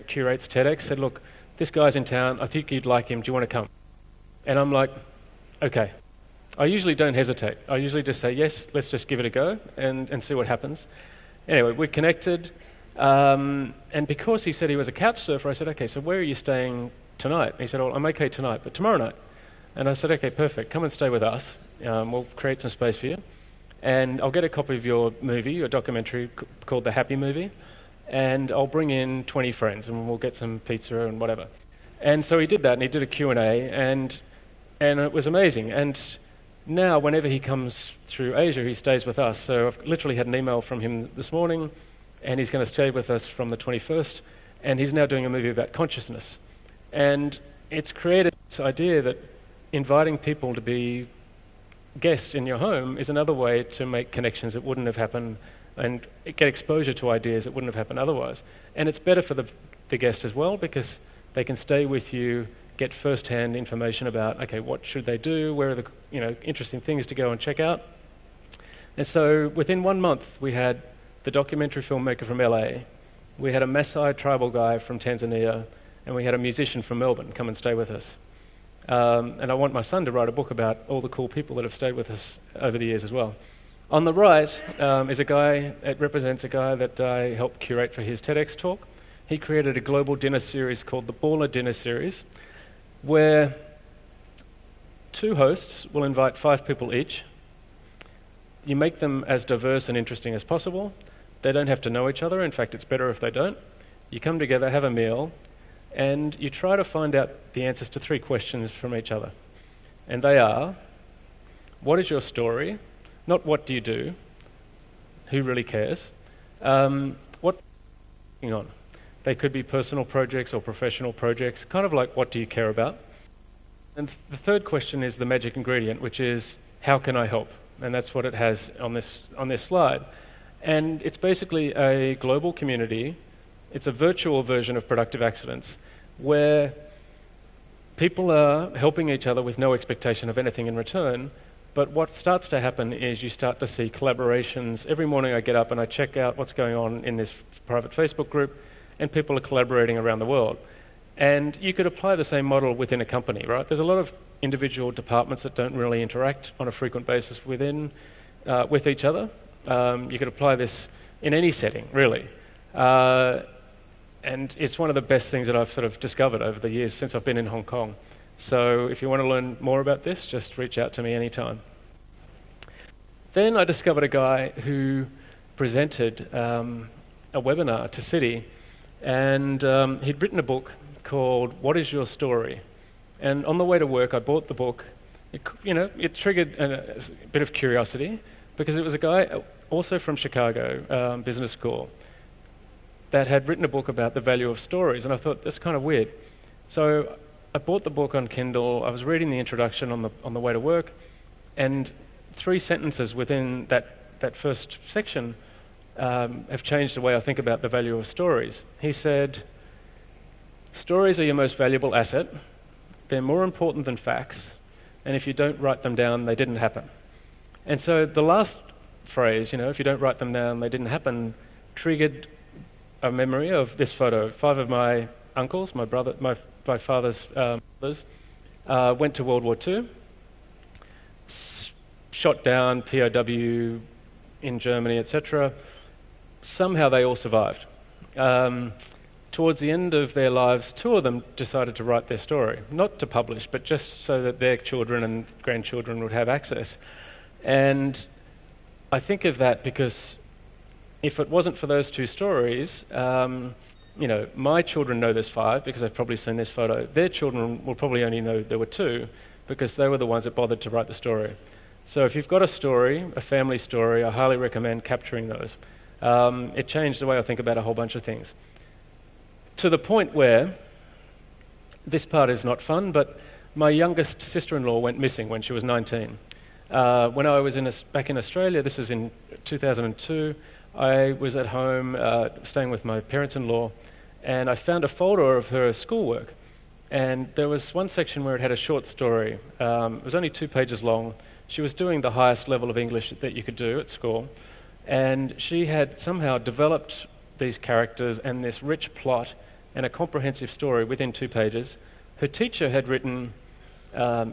TEDx said, look, this guy's in town, I think you'd like him, do you want to come? And I'm like, okay. I usually don't hesitate. I usually just say, yes, let's just give it a go and see what happens. Anyway, we connected, and because he said he was a couch surfer, I said, okay, so where are you staying tonight? And he said, oh, I'm okay tonight, but tomorrow night. And I said, okay, perfect, come and stay with us. We'll create some space for you. And I'll get a copy of your movie, your documentary called The Happy Movie, and I'll bring in 20 friends and we'll get some pizza and whatever. And so he did that, and he did a Q&A, and it was amazing. And now, whenever he comes through Asia, he stays with us. So I've literally had an email from him this morning, and he's going to stay with us from the 21st, and he's now doing a movie about consciousness. And it's created this idea that inviting people to be guests in your home is another way to make connections that wouldn't have happened and get exposure to ideas that wouldn't have happened otherwise. And it's better for the guest as well, because they can stay with you, get first-hand information about, okay, what should they do, where are the interesting things to go and check out. And so within 1 month, we had the documentary filmmaker from LA, we had a Maasai tribal guy from Tanzania, and we had a musician from Melbourne come and stay with us. And I want my son to write a book about all the cool people that have stayed with us over the years as well. On the right is a guy, it represents a guy that I helped curate for his TEDx talk. He created a global dinner series called the Baller Dinner Series, where 2 hosts will invite 5 people each. You make them as diverse and interesting as possible. They don't have to know each other. In fact, it's better if they don't. You come together, have a meal. and you try to find out the answers to 3 questions from each other. And they are, what is your story? Not what do you do? Who really cares? What are you working on? They could be personal projects or professional projects, kind of like what do you care about? And the third question is the magic ingredient, which is how can I help? And that's what it has on this slide. And it's basically a global community. It's a virtual version of productive accidents where people are helping each other with no expectation of anything in return. But what starts to happen is you start to see collaborations. Every morning I get up and I check out what's going on in this private Facebook group, and people are collaborating around the world. And you could apply the same model within a company, right? There's a lot of individual departments that don't really interact on a frequent basis with each other. You could apply this in any setting, really. And it's one of the best things that I've sort of discovered over the years since I've been in Hong Kong. So if you want to learn more about this, just reach out to me anytime. Then I discovered a guy who presented a webinar to CITI, and he'd written a book called What is Your Story? And on the way to work, I bought the book. It triggered a bit of curiosity because it was a guy also from Chicago Business School that had written a book about the value of stories, and I thought, that's kind of weird. So I bought the book on Kindle. I was reading the introduction on the way to work, and 3 sentences within that first section have changed the way I think about the value of stories. He said, stories are your most valuable asset. They're more important than facts, and if you don't write them down, they didn't happen. And so the last phrase, if you don't write them down, they didn't happen, triggered a memory of this photo. 5 of my uncles, my father's brothers, went to World War II, shot down, POW in Germany, etc. Somehow they all survived. Towards the end of their lives, 2 of them decided to write their story, not to publish, but just so that their children and grandchildren would have access. And I think of that because if it wasn't for those 2 stories, my children know there's 5 because they've probably seen this photo. Their children will probably only know there were 2 because they were the ones that bothered to write the story. So if you've got a story, a family story, I highly recommend capturing those. It changed the way I think about a whole bunch of things. To the point where, this part is not fun, but my youngest sister-in-law went missing when she was 19. When I was back in Australia, this was in 2002, I was at home staying with my parents-in-law, and I found a folder of her schoolwork. And there was one section where it had a short story. It was only 2 pages long. She was doing the highest level of English that you could do at school. And she had somehow developed these characters and this rich plot and a comprehensive story within 2 pages. Her teacher had written,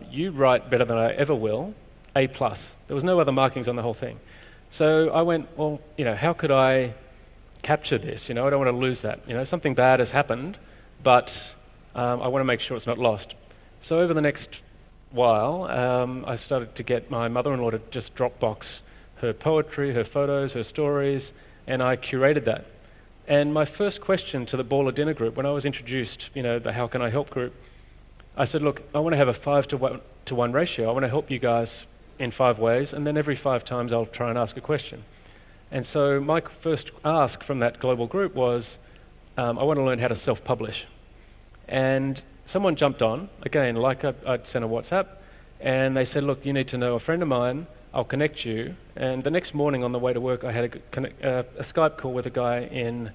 you write better than I ever will, A+. There was no other markings on the whole thing. So I went, well, how could I capture this? I don't want to lose that. Something bad has happened, but I want to make sure it's not lost. So over the next while, I started to get my mother-in-law to just Dropbox her poetry, her photos, her stories, and I curated that. And my first question to the Baller Dinner group, when I was introduced, the How Can I Help group, I said, look, I want to have a 5-to-1 ratio. I want to help you guys in 5 ways, and then every 5 times I'll try and ask a question. And so my first ask from that global group was, I want to learn how to self-publish. And someone jumped on, again, like I'd sent a WhatsApp, and they said, look, you need to know a friend of mine, I'll connect you. And the next morning on the way to work, I had a Skype call with a guy in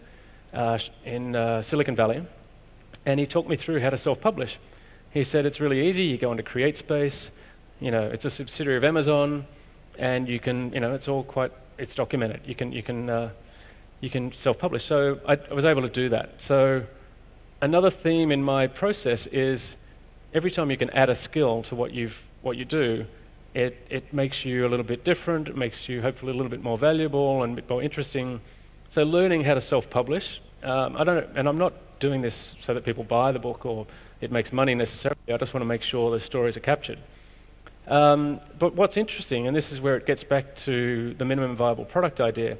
Silicon Valley, and he talked me through how to self-publish. He said it's really easy. You go into CreateSpace, it's a subsidiary of Amazon, and you can, it's documented. You can self-publish. So I was able to do that. So another theme in my process is every time you can add a skill to what you do, it makes you a little bit different. It makes you hopefully a little bit more valuable and a bit more interesting. So learning how to self-publish. And I'm not doing this so that people buy the book or it makes money necessarily. I just want to make sure the stories are captured. But what's interesting, and this is where it gets back to the minimum viable product idea,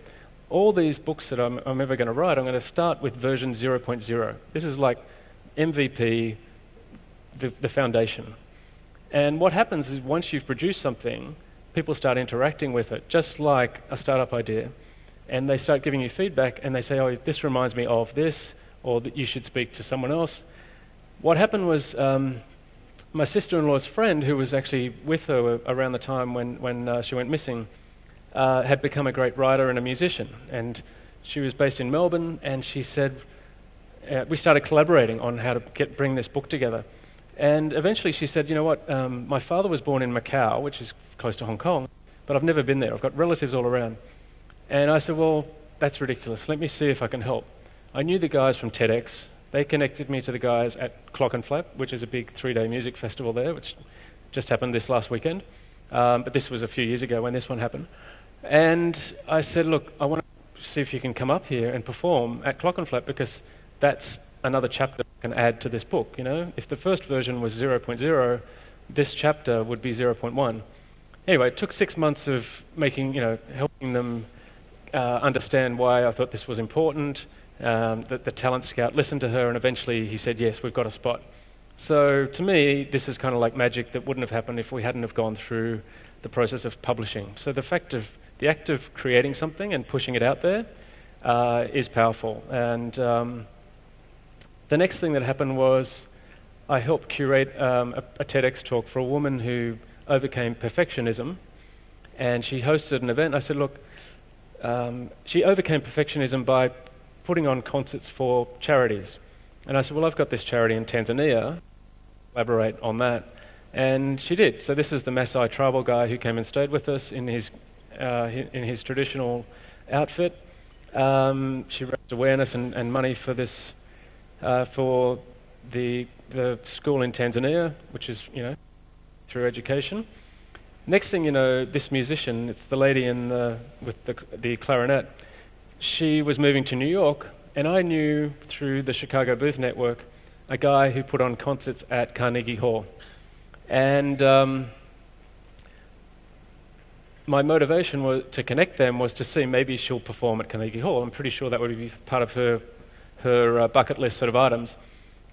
all these books that I'm ever going to write, I'm going to start with version 0.0. This is like MVP, the foundation. And what happens is once you've produced something, people start interacting with it, just like a startup idea. And they start giving you feedback, and they say, oh, this reminds me of this, or that you should speak to someone else. What happened was my sister-in-law's friend, who was actually with her around the time when she went missing, had become a great writer and a musician. And she was based in Melbourne, and she said, we started collaborating on how to bring this book together. And eventually she said, you know what, my father was born in Macau, which is close to Hong Kong, but I've never been there. I've got relatives all around. And I said, well, that's ridiculous. Let me see if I can help. I knew the guys from TEDx. They connected me to the guys at Clock and Flap, which is a big 3-day music festival there, which just happened this last weekend. But this was a few years ago when this one happened. And I said, look, I want to see if you can come up here and perform at Clock and Flap, because that's another chapter I can add to this book. You know, if the first version was 0.0, this chapter would be 0.1. Anyway, it took 6 months of helping them understand why I thought this was important. The talent scout listened to her, and eventually he said, yes, we've got a spot. So to me, this is kind of like magic that wouldn't have happened if we hadn't have gone through the process of publishing. So the act of creating something and pushing it out there is powerful. And the next thing that happened was I helped curate a TEDx talk for a woman who overcame perfectionism, and she hosted an event. I said, look, she overcame perfectionism by putting on concerts for charities. And I said, well, I've got this charity in Tanzania, collaborate on that. And she did. So this is the Maasai tribal guy who came and stayed with us in his traditional outfit. She raised awareness and money for this, for the school in Tanzania, which is, through education. Next thing you know, this musician, it's the lady with the clarinet, she was moving to New York, and I knew through the Chicago Booth Network a guy who put on concerts at Carnegie Hall. And my motivation was to connect them was to see maybe she'll perform at Carnegie Hall. I'm pretty sure that would be part of her bucket list sort of items.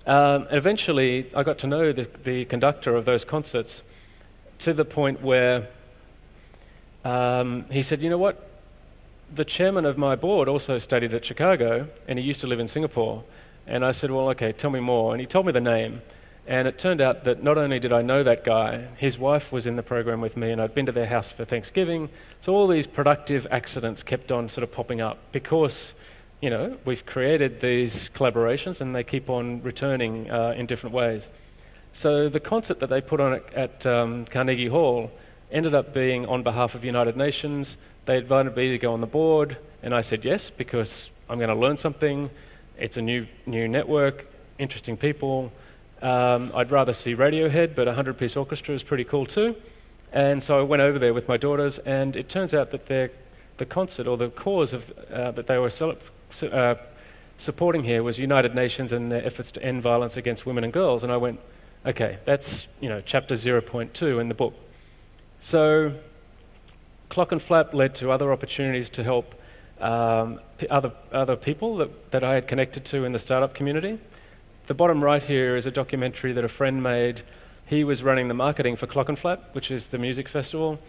Eventually, I got to know the conductor of those concerts to the point where he said, you know what, the chairman of my board also studied at Chicago, and he used to live in Singapore. And I said, well, okay, tell me more. And he told me the name. And it turned out that not only did I know that guy, his wife was in the program with me, and I'd been to their house for Thanksgiving. So all these productive accidents kept on sort of popping up because, we've created these collaborations, and they keep on returning in different ways. So the concert that they put on at Carnegie Hall ended up being on behalf of United Nations. They invited me to go on the board, and I said yes, because I'm going to learn something. It's a new network, interesting people. I'd rather see Radiohead, but a 100-piece orchestra is pretty cool too. And so I went over there with my daughters, and it turns out that the concert, or the cause of that they were supporting here, was United Nations and their efforts to end violence against women and girls. And I went, okay, that's chapter 0.2 in the book. So Clock and Flap led to other opportunities to help other people that I had connected to in the startup community. The bottom right here is a documentary that a friend made. He was running the marketing for Clock and Flap, which is the music festival,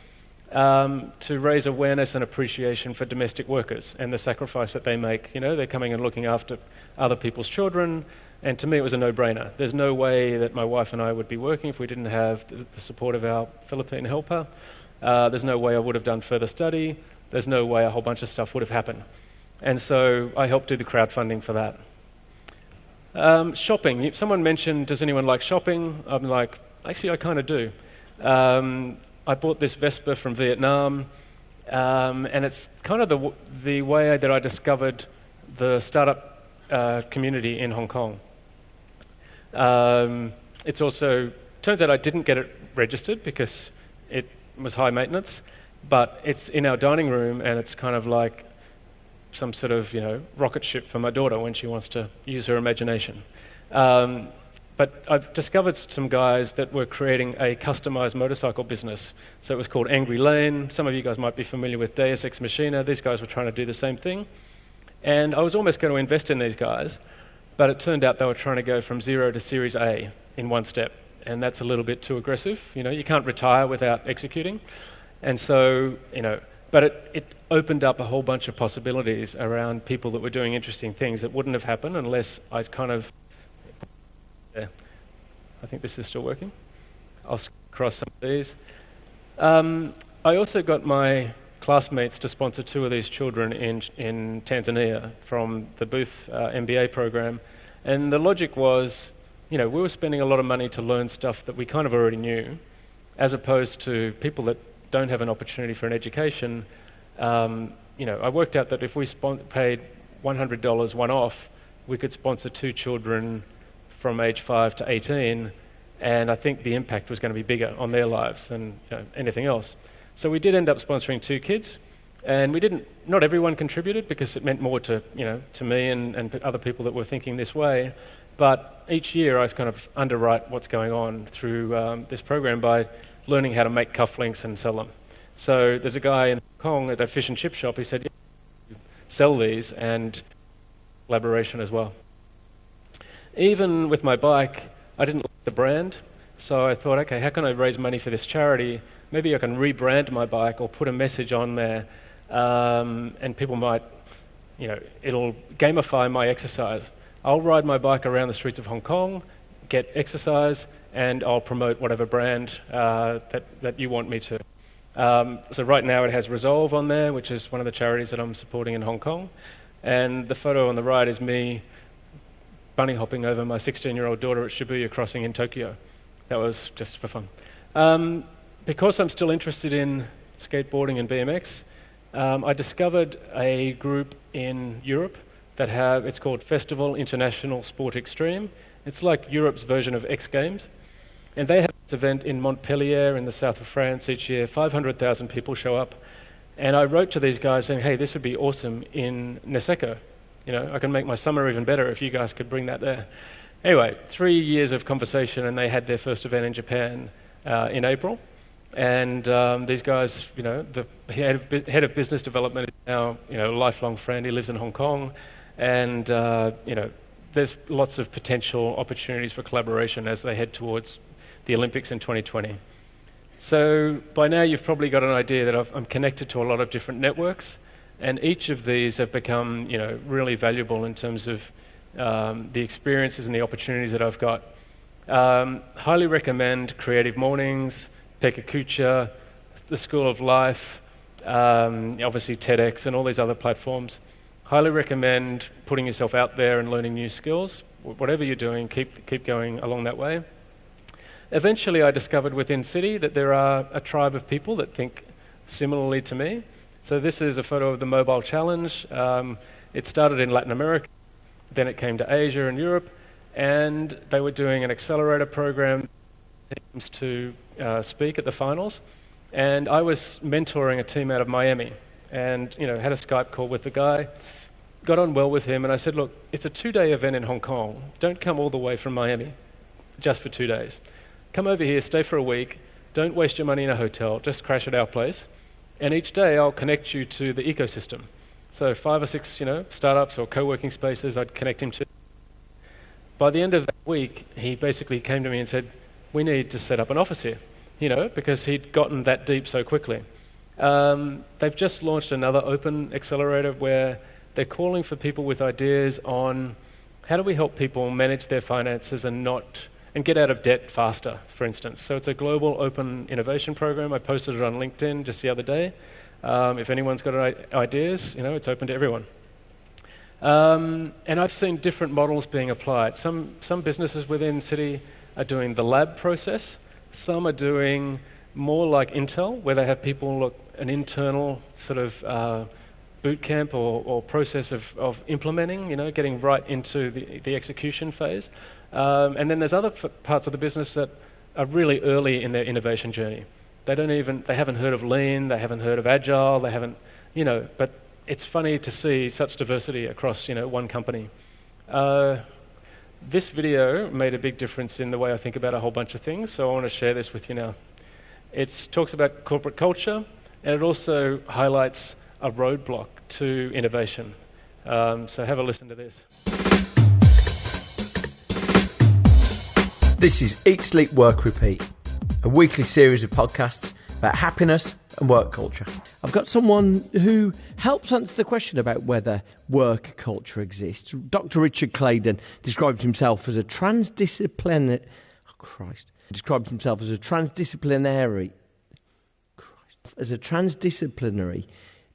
to raise awareness and appreciation for domestic workers and the sacrifice that they make. They're coming and looking after other people's children, and to me it was a no-brainer. There's no way that my wife and I would be working if we didn't have the support of our Philippine helper. There's no way I would have done further study. There's no way a whole bunch of stuff would have happened. And so I helped do the crowdfunding for that. Shopping. Someone mentioned, does anyone like shopping? I'm like, actually, I kind of do. I bought this Vespa from Vietnam, and it's kind of the way that I discovered the startup community in Hong Kong. It's also, turns out I didn't get it registered because it was high maintenance, but it's in our dining room, and it's kind of like some sort of, rocket ship for my daughter when she wants to use her imagination. But I've discovered some guys that were creating a customized motorcycle business. So it was called Angry Lane. Some of you guys might be familiar with Deus Ex Machina. These guys were trying to do the same thing. And I was almost going to invest in these guys, but it turned out they were trying to go from 0 to Series A in one step, and that's a little bit too aggressive. You can't retire without executing. And so, but it opened up a whole bunch of possibilities around people that were doing interesting things that wouldn't have happened unless I I think this is still working. I'll cross some of these. I also got my classmates to sponsor 2 of these children in Tanzania from the Booth MBA program. And the logic was, we were spending a lot of money to learn stuff that we kind of already knew, as opposed to people that don't have an opportunity for an education. I worked out that if we paid $100 one-off, we could sponsor 2 children from age 5 to 18, and I think the impact was going to be bigger on their lives than anything else. So we did end up sponsoring 2 kids, and not everyone contributed because it meant more to me and other people that were thinking this way. But each year I kind of underwrite what's going on through this program by learning how to make cufflinks and sell them. So there's a guy in Hong Kong at a fish and chip shop. He said, sell these, and collaboration as well. Even with my bike, I didn't like the brand, so I thought, okay, how can I raise money for this charity? Maybe I can rebrand my bike or put a message on there, and people might, it'll gamify my exercise. I'll ride my bike around the streets of Hong Kong, get exercise, and I'll promote whatever brand that you want me to. So right now it has Resolve on there, which is one of the charities that I'm supporting in Hong Kong. And the photo on the right is me bunny hopping over my 16-year-old daughter at Shibuya Crossing in Tokyo. That was just for fun. Because I'm still interested in skateboarding and BMX, I discovered a group in Europe that it's called Festival International Sport Extreme. It's like Europe's version of X Games. And they have this event in Montpellier in the south of France each year. 500,000 people show up. And I wrote to these guys saying, hey, this would be awesome in Niseko. I can make my summer even better if you guys could bring that there. Anyway, 3 years of conversation, and they had their first event in Japan in April. And these guys, the head of business development is now, a lifelong friend. He lives in Hong Kong. And, there's lots of potential opportunities for collaboration as they head towards the Olympics in 2020. So by now you've probably got an idea that I'm connected to a lot of different networks, and each of these have become really valuable in terms of the experiences and the opportunities that I've got. Highly recommend Creative Mornings, Pekakucha, the School of Life, obviously TEDx and all these other platforms. Highly recommend putting yourself out there and learning new skills. Whatever you're doing, keep going along that way. Eventually I discovered within Citi that there are a tribe of people that think similarly to me. So this is a photo of the Mobile Challenge. It started in Latin America, then it came to Asia and Europe, and they were doing an accelerator program teams to speak at the finals. And I was mentoring a team out of Miami, and had a Skype call with the guy, got on well with him, and I said, look, it's a 2-day event in Hong Kong. Don't come all the way from Miami just for 2 days. Come over here, stay for a week, don't waste your money in a hotel, just crash at our place, and each day I'll connect you to the ecosystem. So 5 or 6, startups or co-working spaces I'd connect him to. By the end of that week, he basically came to me and said, we need to set up an office here, because he'd gotten that deep so quickly. They've just launched another open accelerator where they're calling for people with ideas on how do we help people manage their finances and get out of debt faster, for instance. So it's a global open innovation program. I posted it on LinkedIn just the other day. If anyone's got ideas, it's open to everyone. And I've seen different models being applied. Some businesses within Citi are doing the lab process. Some are doing more like Intel, where they have people look an internal sort of boot camp or process of implementing, getting right into the execution phase. And then there's other parts of the business that are really early in their innovation journey. They haven't heard of Lean, they haven't heard of Agile, they haven't, but it's funny to see such diversity across, one company. This video made a big difference in the way I think about a whole bunch of things, so I want to share this with you now. It talks about corporate culture, and it also highlights a roadblock to innovation. So have a listen to this. This is Eat, Sleep, Work, Repeat, a weekly series of podcasts about happiness and work culture. I've got someone who helps answer the question about whether work culture exists. Dr. Richard Claydon describes himself as a transdisciplinary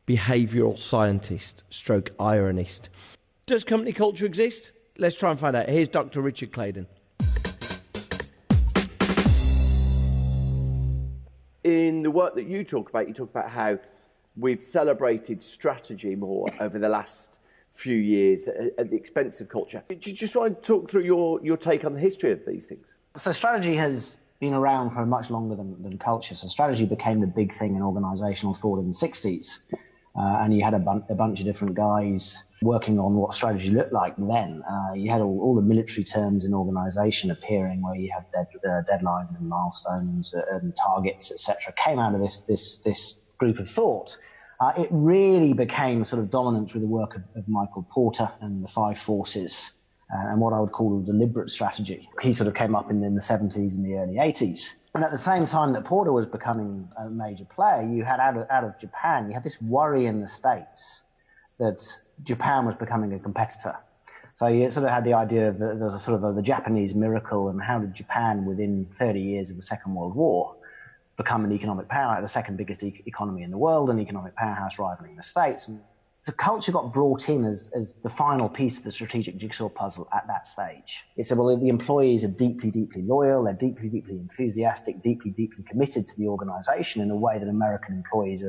behavioural scientist stroke ironist. Does company culture exist? Let's try and find out. Here's Dr. Richard Claydon. In the work that you talk about how we've celebrated strategy more over the last few years at the expense of culture. Do you just want to talk through your take on the history of these things? So strategy has been around for much longer than culture. So strategy became the big thing in organisational thought in the 60s. And you had a bunch of different guys working on what strategy looked like then. You had all the military terms in organisation appearing, where you have deadlines and milestones and targets, etc. Came out of this group of thought. It really became sort of dominant through the work of Michael Porter and the Five Forces, and what I would call deliberate strategy. He sort of came up in the 70s and the early 80s. And at the same time that Porter was becoming a major player, you had out of Japan, you had this worry in the States that Japan was becoming a competitor. So you sort of had the idea of there's a sort of the Japanese miracle, and how did Japan, within 30 years of the Second World War, become an economic power, the second biggest economy in the world, an economic powerhouse rivaling the States. And so culture got brought in as the final piece of the strategic jigsaw puzzle at that stage. It said, well, the employees are deeply, deeply loyal, they're deeply, deeply enthusiastic, deeply, deeply committed to the organisation in a way that American employees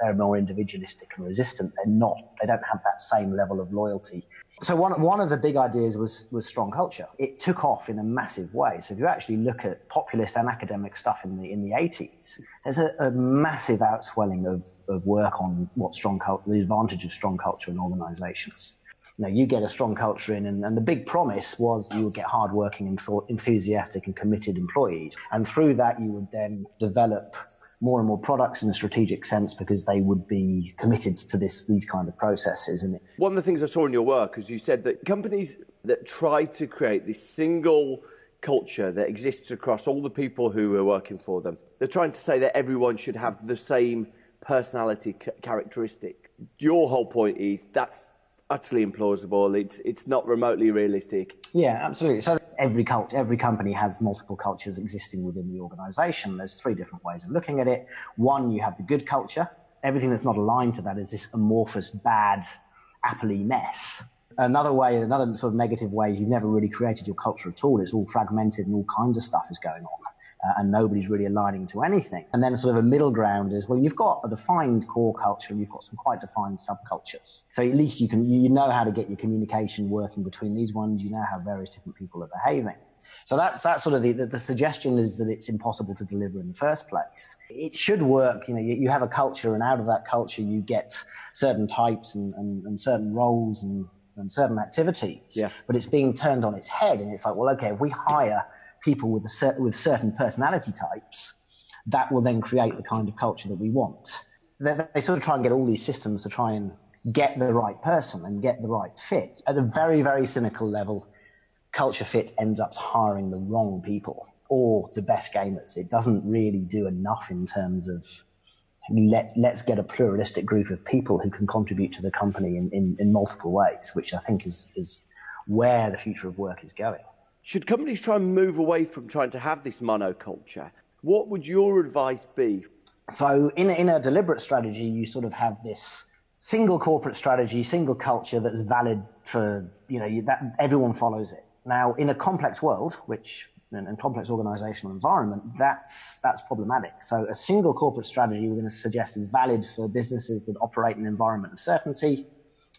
they're more individualistic and resistant. They don't have that same level of loyalty. So one of the big ideas was strong culture. It took off in a massive way. So if you actually look at populist and academic stuff in the 80s, there's a massive outswelling of work on what the advantage of strong culture in organisations. You get a strong culture in, and the big promise was you would get hardworking, enthusiastic and committed employees. And through that, you would then develop more and more products in a strategic sense, because they would be committed to these kind of processes. And one of the things I saw in your work is you said that companies that try to create this single culture that exists across all the people who are working for them, they're trying to say that everyone should have the same personality characteristic. Your whole point is that's utterly implausible. It's not remotely realistic. Yeah, absolutely. So every company has multiple cultures existing within the organisation. There's three different ways of looking at it. One, you have the good culture. Everything that's not aligned to that is this amorphous, bad, appley mess. Another sort of negative way is you've never really created your culture at all. It's all fragmented and all kinds of stuff is going on. And nobody's really aligning to anything. And then sort of a middle ground is, well, you've got a defined core culture and you've got some quite defined subcultures. So at least you know how to get your communication working between these ones. You know how various different people are behaving. So that's sort of the suggestion is that it's impossible to deliver in the first place. It should work. You have a culture, and out of that culture you get certain types and certain roles and certain activities. Yeah. But it's being turned on its head, and it's like, well, okay, if we hire people with certain personality types, that will then create the kind of culture that we want. They sort of try and get all these systems to try and get the right person and get the right fit. At a very, very cynical level, culture fit ends up hiring the wrong people or the best gamers. It doesn't really do enough in terms of let's get a pluralistic group of people who can contribute to the company in multiple ways, which I think is where the future of work is going. Should companies try and move away from trying to have this monoculture? What would your advice be? So in a deliberate strategy, you sort of have this single corporate strategy, single culture that's valid for, that everyone follows it. Now, in a complex world, and complex organizational environment, that's problematic. So a single corporate strategy we're going to suggest is valid for businesses that operate in an environment of certainty,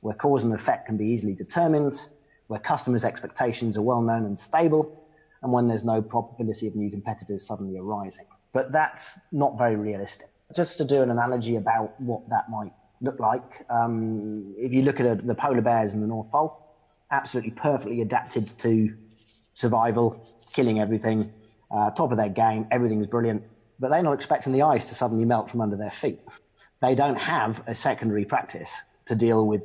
where cause and effect can be easily determined, where customers' expectations are well known and stable, and when there's no probability of new competitors suddenly arising. But that's not very realistic. Just to do an analogy about what that might look like, if you look at the polar bears in the North Pole, absolutely perfectly adapted to survival, killing everything, top of their game, everything's brilliant, but they're not expecting the ice to suddenly melt from under their feet. They don't have a secondary practice to deal with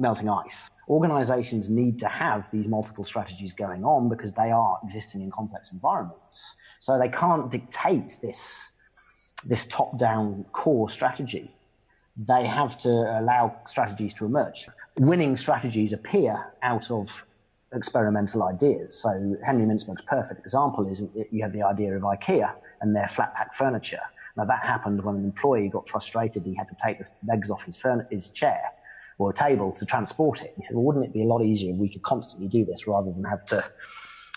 melting ice. Organizations need to have these multiple strategies going on because they are existing in complex environments. So they can't dictate this top-down core strategy. They have to allow strategies to emerge. Winning strategies appear out of experimental ideas. So Henry Mintzberg's perfect example is you have the idea of IKEA and their flat-pack furniture. Now, that happened when an employee got frustrated. He had to take the legs off his chair or a table to transport it. He said, well, wouldn't it be a lot easier if we could constantly do this rather than have to...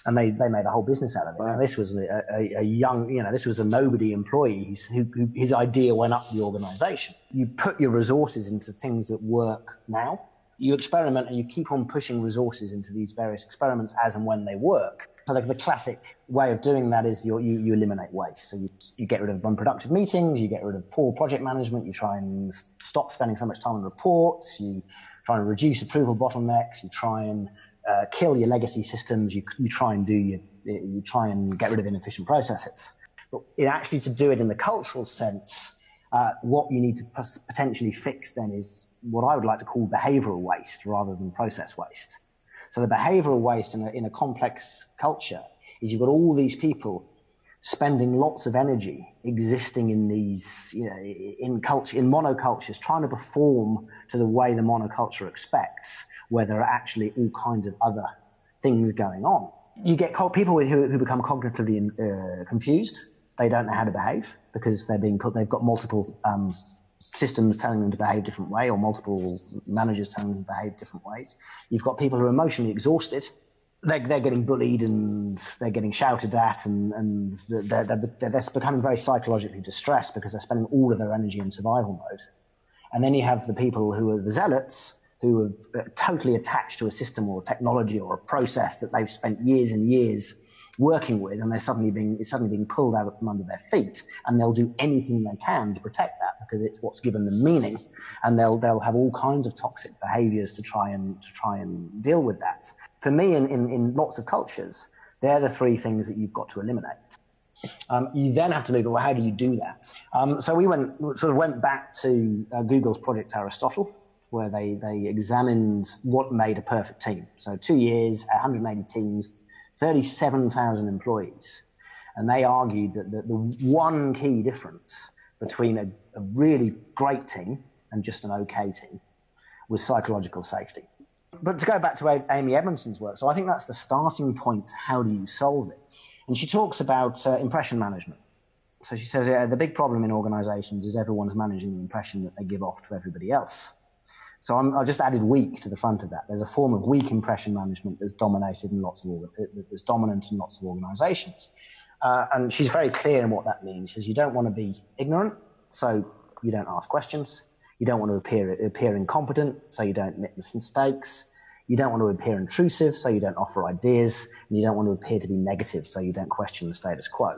And they made a whole business out of it. Now, this was a young, this was a nobody employee who his idea went up the organization. You put your resources into things that work now. You experiment and you keep on pushing resources into these various experiments as and when they work. So the classic way of doing that is you eliminate waste. So you get rid of unproductive meetings, you get rid of poor project management, you try and stop spending so much time on reports, you try and reduce approval bottlenecks, you try and kill your legacy systems, you try and get rid of inefficient processes. But actually to do it in the cultural sense, what you need to potentially fix then is what I would like to call behavioral waste rather than process waste. So the behavioral waste in a complex culture is you've got all these people spending lots of energy existing in these, in monocultures, trying to perform to the way the monoculture expects, where there are actually all kinds of other things going on. You get people who become cognitively confused. They don't know how to behave because they've got multiple systems telling them to behave a different way, or multiple managers telling them to behave different ways. You've got people who are emotionally exhausted. They're getting bullied and they're getting shouted at, and they're becoming very psychologically distressed because they're spending all of their energy in survival mode. And then you have the people who are the zealots, who are totally attached to a system or a technology or a process that they've spent years and years working with, and it's suddenly being pulled out from under their feet, and they'll do anything they can to protect that because it's what's given them meaning, and they'll have all kinds of toxic behaviors to try and deal with that. For me, in lots of cultures, they're the three things that you've got to eliminate. You then have to look at, well, how do you do that? So we went back to Google's Project Aristotle, where they examined what made a perfect team. So 2 years, 180 teams, 37,000 employees. And they argued that the one key difference between a really great team and just an okay team was psychological safety. But to go back to Amy Edmondson's work, so I think that's the starting point. How do you solve it? And she talks about impression management. So she says the big problem in organizations is everyone's managing the impression that they give off to everybody else. So I just added weak to the front of that. There's a form of weak impression management that's dominant in lots of organizations. And she's very clear in what that means. She says you don't want to be ignorant, so you don't ask questions. You don't want to appear incompetent, so you don't admit mistakes. You don't want to appear intrusive, so you don't offer ideas. And you don't want to appear to be negative, so you don't question the status quo.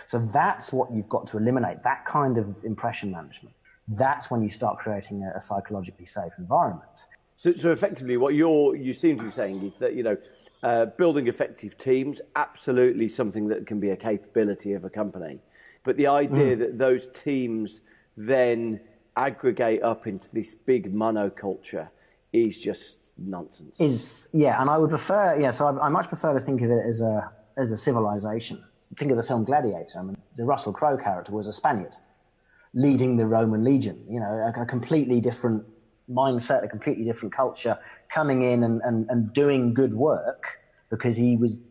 So that's what you've got to eliminate, that kind of impression management. That's when you start creating a psychologically safe environment. So effectively, what you seem to be saying is that building effective teams, absolutely something that can be a capability of a company, but the idea that those teams then aggregate up into this big monoculture is just nonsense. And I would prefer, so I much prefer to think of it as a civilization. Think of the film Gladiator. I mean, the Russell Crowe character was a Spaniard leading the Roman legion, a completely different mindset, a completely different culture, coming in and doing good work because he was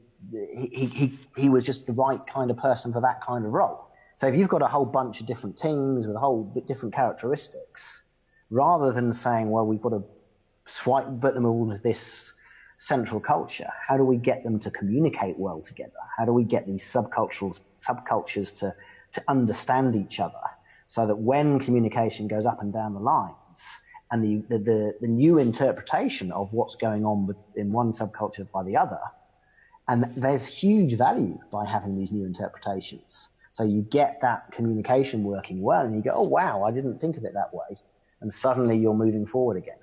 just the right kind of person for that kind of role. So if you've got a whole bunch of different teams with a whole bit different characteristics, rather than saying, well, we've got to put them all into this central culture, how do we get them to communicate well together? How do we get these subcultures to understand each other so that when communication goes up and down the lines and the new interpretation of what's going on in one subculture by the other, and there's huge value by having these new interpretations. So you get that communication working well and you go, oh, wow, I didn't think of it that way. And suddenly you're moving forward again.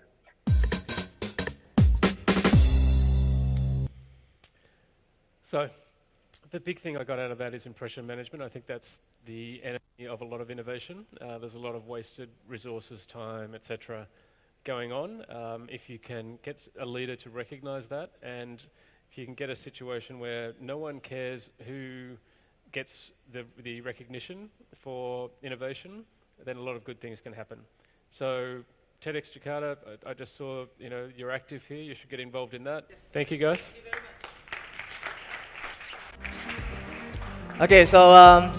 So the big thing I got out of that is impression management. I think that's the enemy of a lot of innovation. There's a lot of wasted resources, time, etc., going on, if you can get a leader to recognize that, and if you can get a situation where no one cares who gets the recognition for innovation, then a lot of good things can happen. So TEDx Jakarta, I just saw, you're active here. You should get involved in that. Yes. Thank you, guys. Thank you very much. Okay, so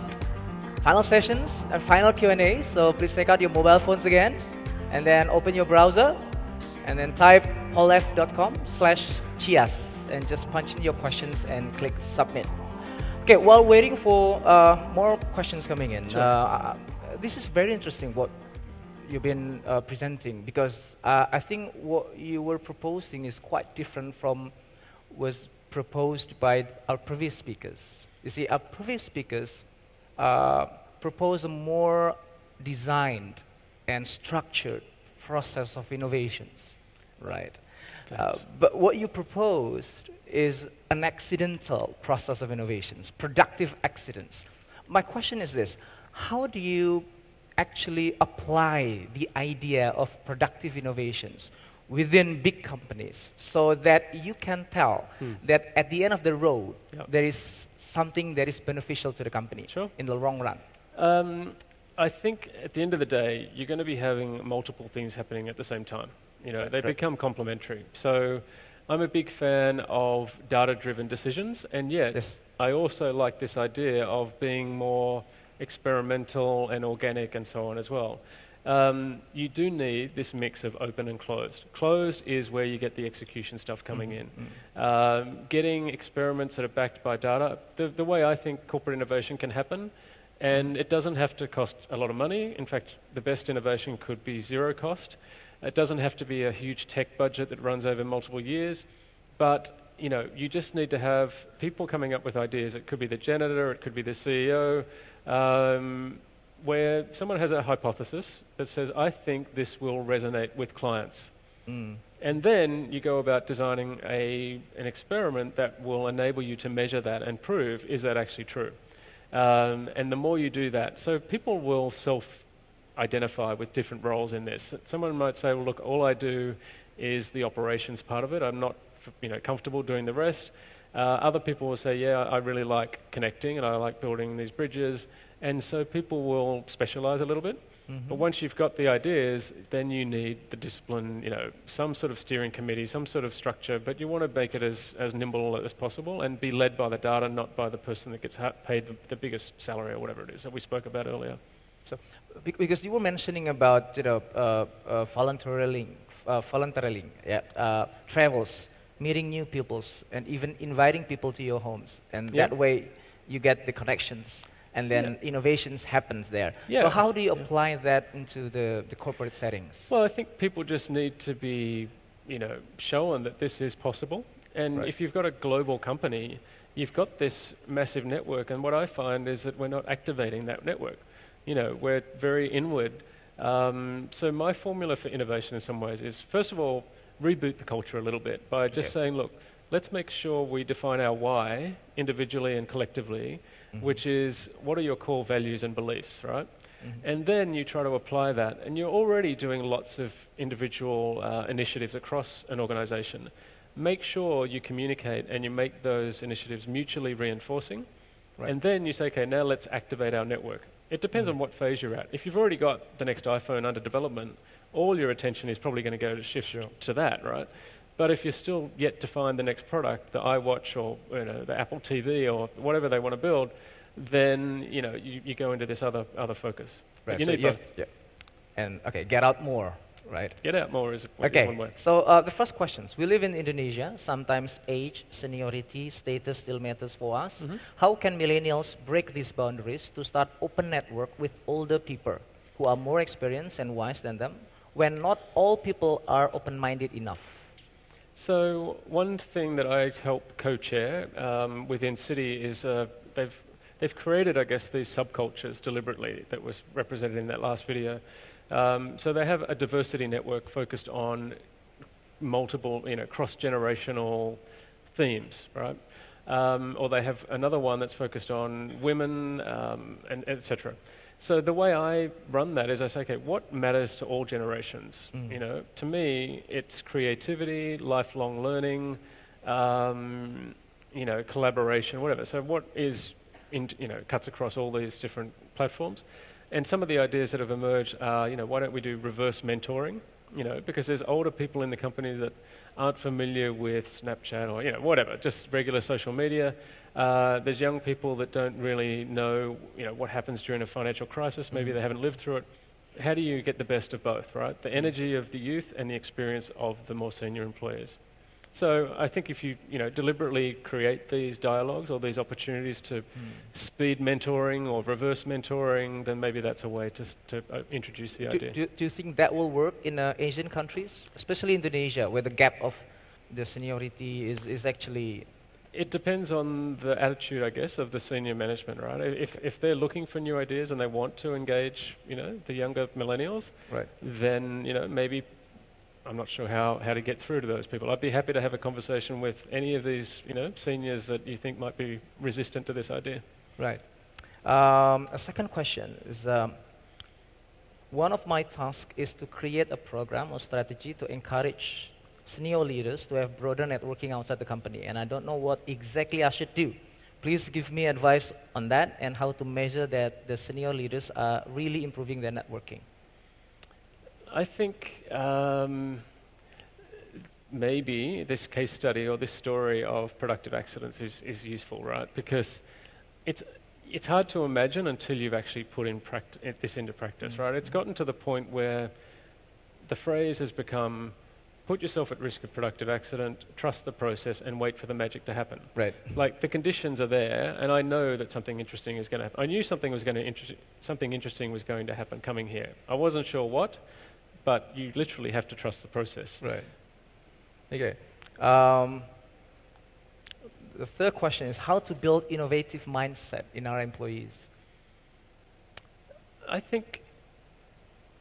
final sessions and final Q&A. So please take out your mobile phones again, and then open your browser, and then type polf.com/chias, and just punch in your questions and click submit. Okay, while waiting for more questions coming in, sure. This is very interesting what you've been presenting, because I think what you were proposing is quite different from was proposed by our previous speakers. You see, our previous speakers proposed a more designed and structured process of innovations, right? But what you proposed is an accidental process of innovations, productive accidents. My question is this: how do you actually apply the idea of productive innovations within big companies so that you can tell that at the end of the road, there is something that is beneficial to the company in the long run? I think at the end of the day, you're going to be having multiple things happening at the same time. They become complementary. So I'm a big fan of data-driven decisions, and yet I also like this idea of being more experimental and organic and so on as well. You do need this mix of open and closed. Closed is where you get the execution stuff coming in. Getting experiments that are backed by data, the way I think corporate innovation can happen, and it doesn't have to cost a lot of money. In fact, the best innovation could be zero cost. It doesn't have to be a huge tech budget that runs over multiple years, but you just need to have people coming up with ideas. It could be the janitor, it could be the CEO, where someone has a hypothesis that says, I think this will resonate with clients. And then you go about designing an experiment that will enable you to measure that and prove, is that actually true? And the more you do that, so people will self-identify with different roles in this. Someone might say, well, look, all I do is the operations part of it. I'm not comfortable doing the rest. Other people will say, yeah, I really like connecting and I like building these bridges. And so people will specialize a little bit. But once you've got the ideas, then you need the discipline, some sort of steering committee, some sort of structure, but you want to make it as nimble as possible and be led by the data, not by the person that gets paid the biggest salary or whatever it is that we spoke about earlier. So, because you were mentioning about voluntarily travels, meeting new peoples, and even inviting people to your homes, and that way you get the connections, and then innovations happens there. So how do you apply that into the corporate settings? Well, I think people just need to be, shown that this is possible. And if you've got a global company, you've got this massive network, and what I find is that we're not activating that network. We're very inward. So my formula for innovation in some ways is, first of all, reboot the culture a little bit by just saying, look, let's make sure we define our why individually and collectively, which is what are your core values and beliefs, right? And then you try to apply that. And you're already doing lots of individual initiatives across an organization. Make sure you communicate and you make those initiatives mutually reinforcing. And then you say, okay, now let's activate our network. It depends on what phase you're at. If you've already got the next iPhone under development, all your attention is probably going to go to shift to that, right? But if you're still yet to find the next product, the iWatch or the Apple TV or whatever they want to build, then you go into this other focus. Right. You need both. And get out more, right? Get out more is one way. So the first questions. We live in Indonesia. Sometimes age, seniority, status still matters for us. How can millennials break these boundaries to start open network with older people who are more experienced and wise than them, when not all people are open-minded enough? So one thing that I help co-chair within CITI is they've created, I guess, these subcultures deliberately that was represented in that last video. So they have a diversity network focused on multiple, cross-generational themes, right? Or they have another one that's focused on women, and etc. So the way I run that is I say, okay, what matters to all generations? You know, to me, it's creativity, lifelong learning, you know, collaboration, whatever. So what is, you know, cuts across all these different platforms. And some of the ideas that have emerged are, you know, why don't we do reverse mentoring? You know, because there's older people in the company that aren't familiar with Snapchat or, you know, whatever, just regular social media. There's young people that don't really know, you know, what happens during a financial crisis. Maybe they haven't lived through it. How do you get the best of both, right? The energy of the youth and the experience of the more senior employees. So I think if you, you know, deliberately create these dialogues or these opportunities to speed mentoring or reverse mentoring, then maybe that's a way to introduce the idea. Do you think that will work in Asian countries, especially Indonesia, where the gap of the seniority is actually... It depends on the attitude, I guess, of the senior management, right? If they're looking for new ideas and they want to engage, you know, the younger millennials, right, then, you know, maybe... I'm not sure how to get through to those people. I'd be happy to have a conversation with any of these, you know, seniors that you think might be resistant to this idea. Right. A second question is, one of my tasks is to create a program or strategy to encourage senior leaders to have broader networking outside the company, and I don't know what exactly I should do. Please give me advice on that and how to measure that the senior leaders are really improving their networking. I think maybe this case study or this story of productive accidents is useful, right? Because it's hard to imagine until you've actually put this into practice, right? It's gotten to the point where the phrase has become, put yourself at risk of productive accident, trust the process, and wait for the magic to happen. Right. Like the conditions are there, and I know that something interesting is going to happen. I knew something interesting was going to happen coming here. I wasn't sure what. But you literally have to trust the process. Right. Okay. The third question is how to build innovative mindset in our employees. I think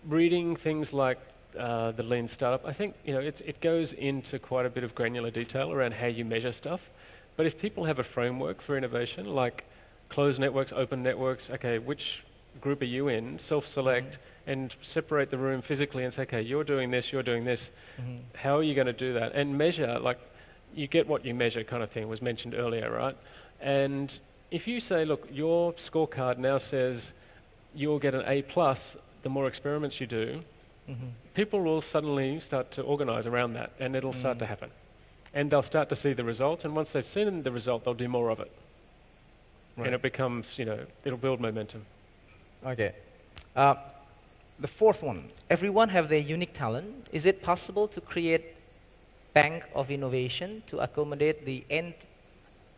reading things like the Lean Startup, I think, you know, it goes into quite a bit of granular detail around how you measure stuff. But if people have a framework for innovation, like closed networks, open networks, okay, which group are you in, self-select, and separate the room physically and say, okay, you're doing this, how are you going to do that? And measure, like, you get what you measure kind of thing was mentioned earlier, right? And if you say, look, your scorecard now says you'll get an A+, the more experiments you do, people will suddenly start to organize around that, and it'll start to happen. And they'll start to see the results, and once they've seen the result, they'll do more of it. Right. And it becomes, you know, it'll build momentum. Okay. The fourth one, everyone have their unique talent. Is it possible to create bank of innovation to accommodate the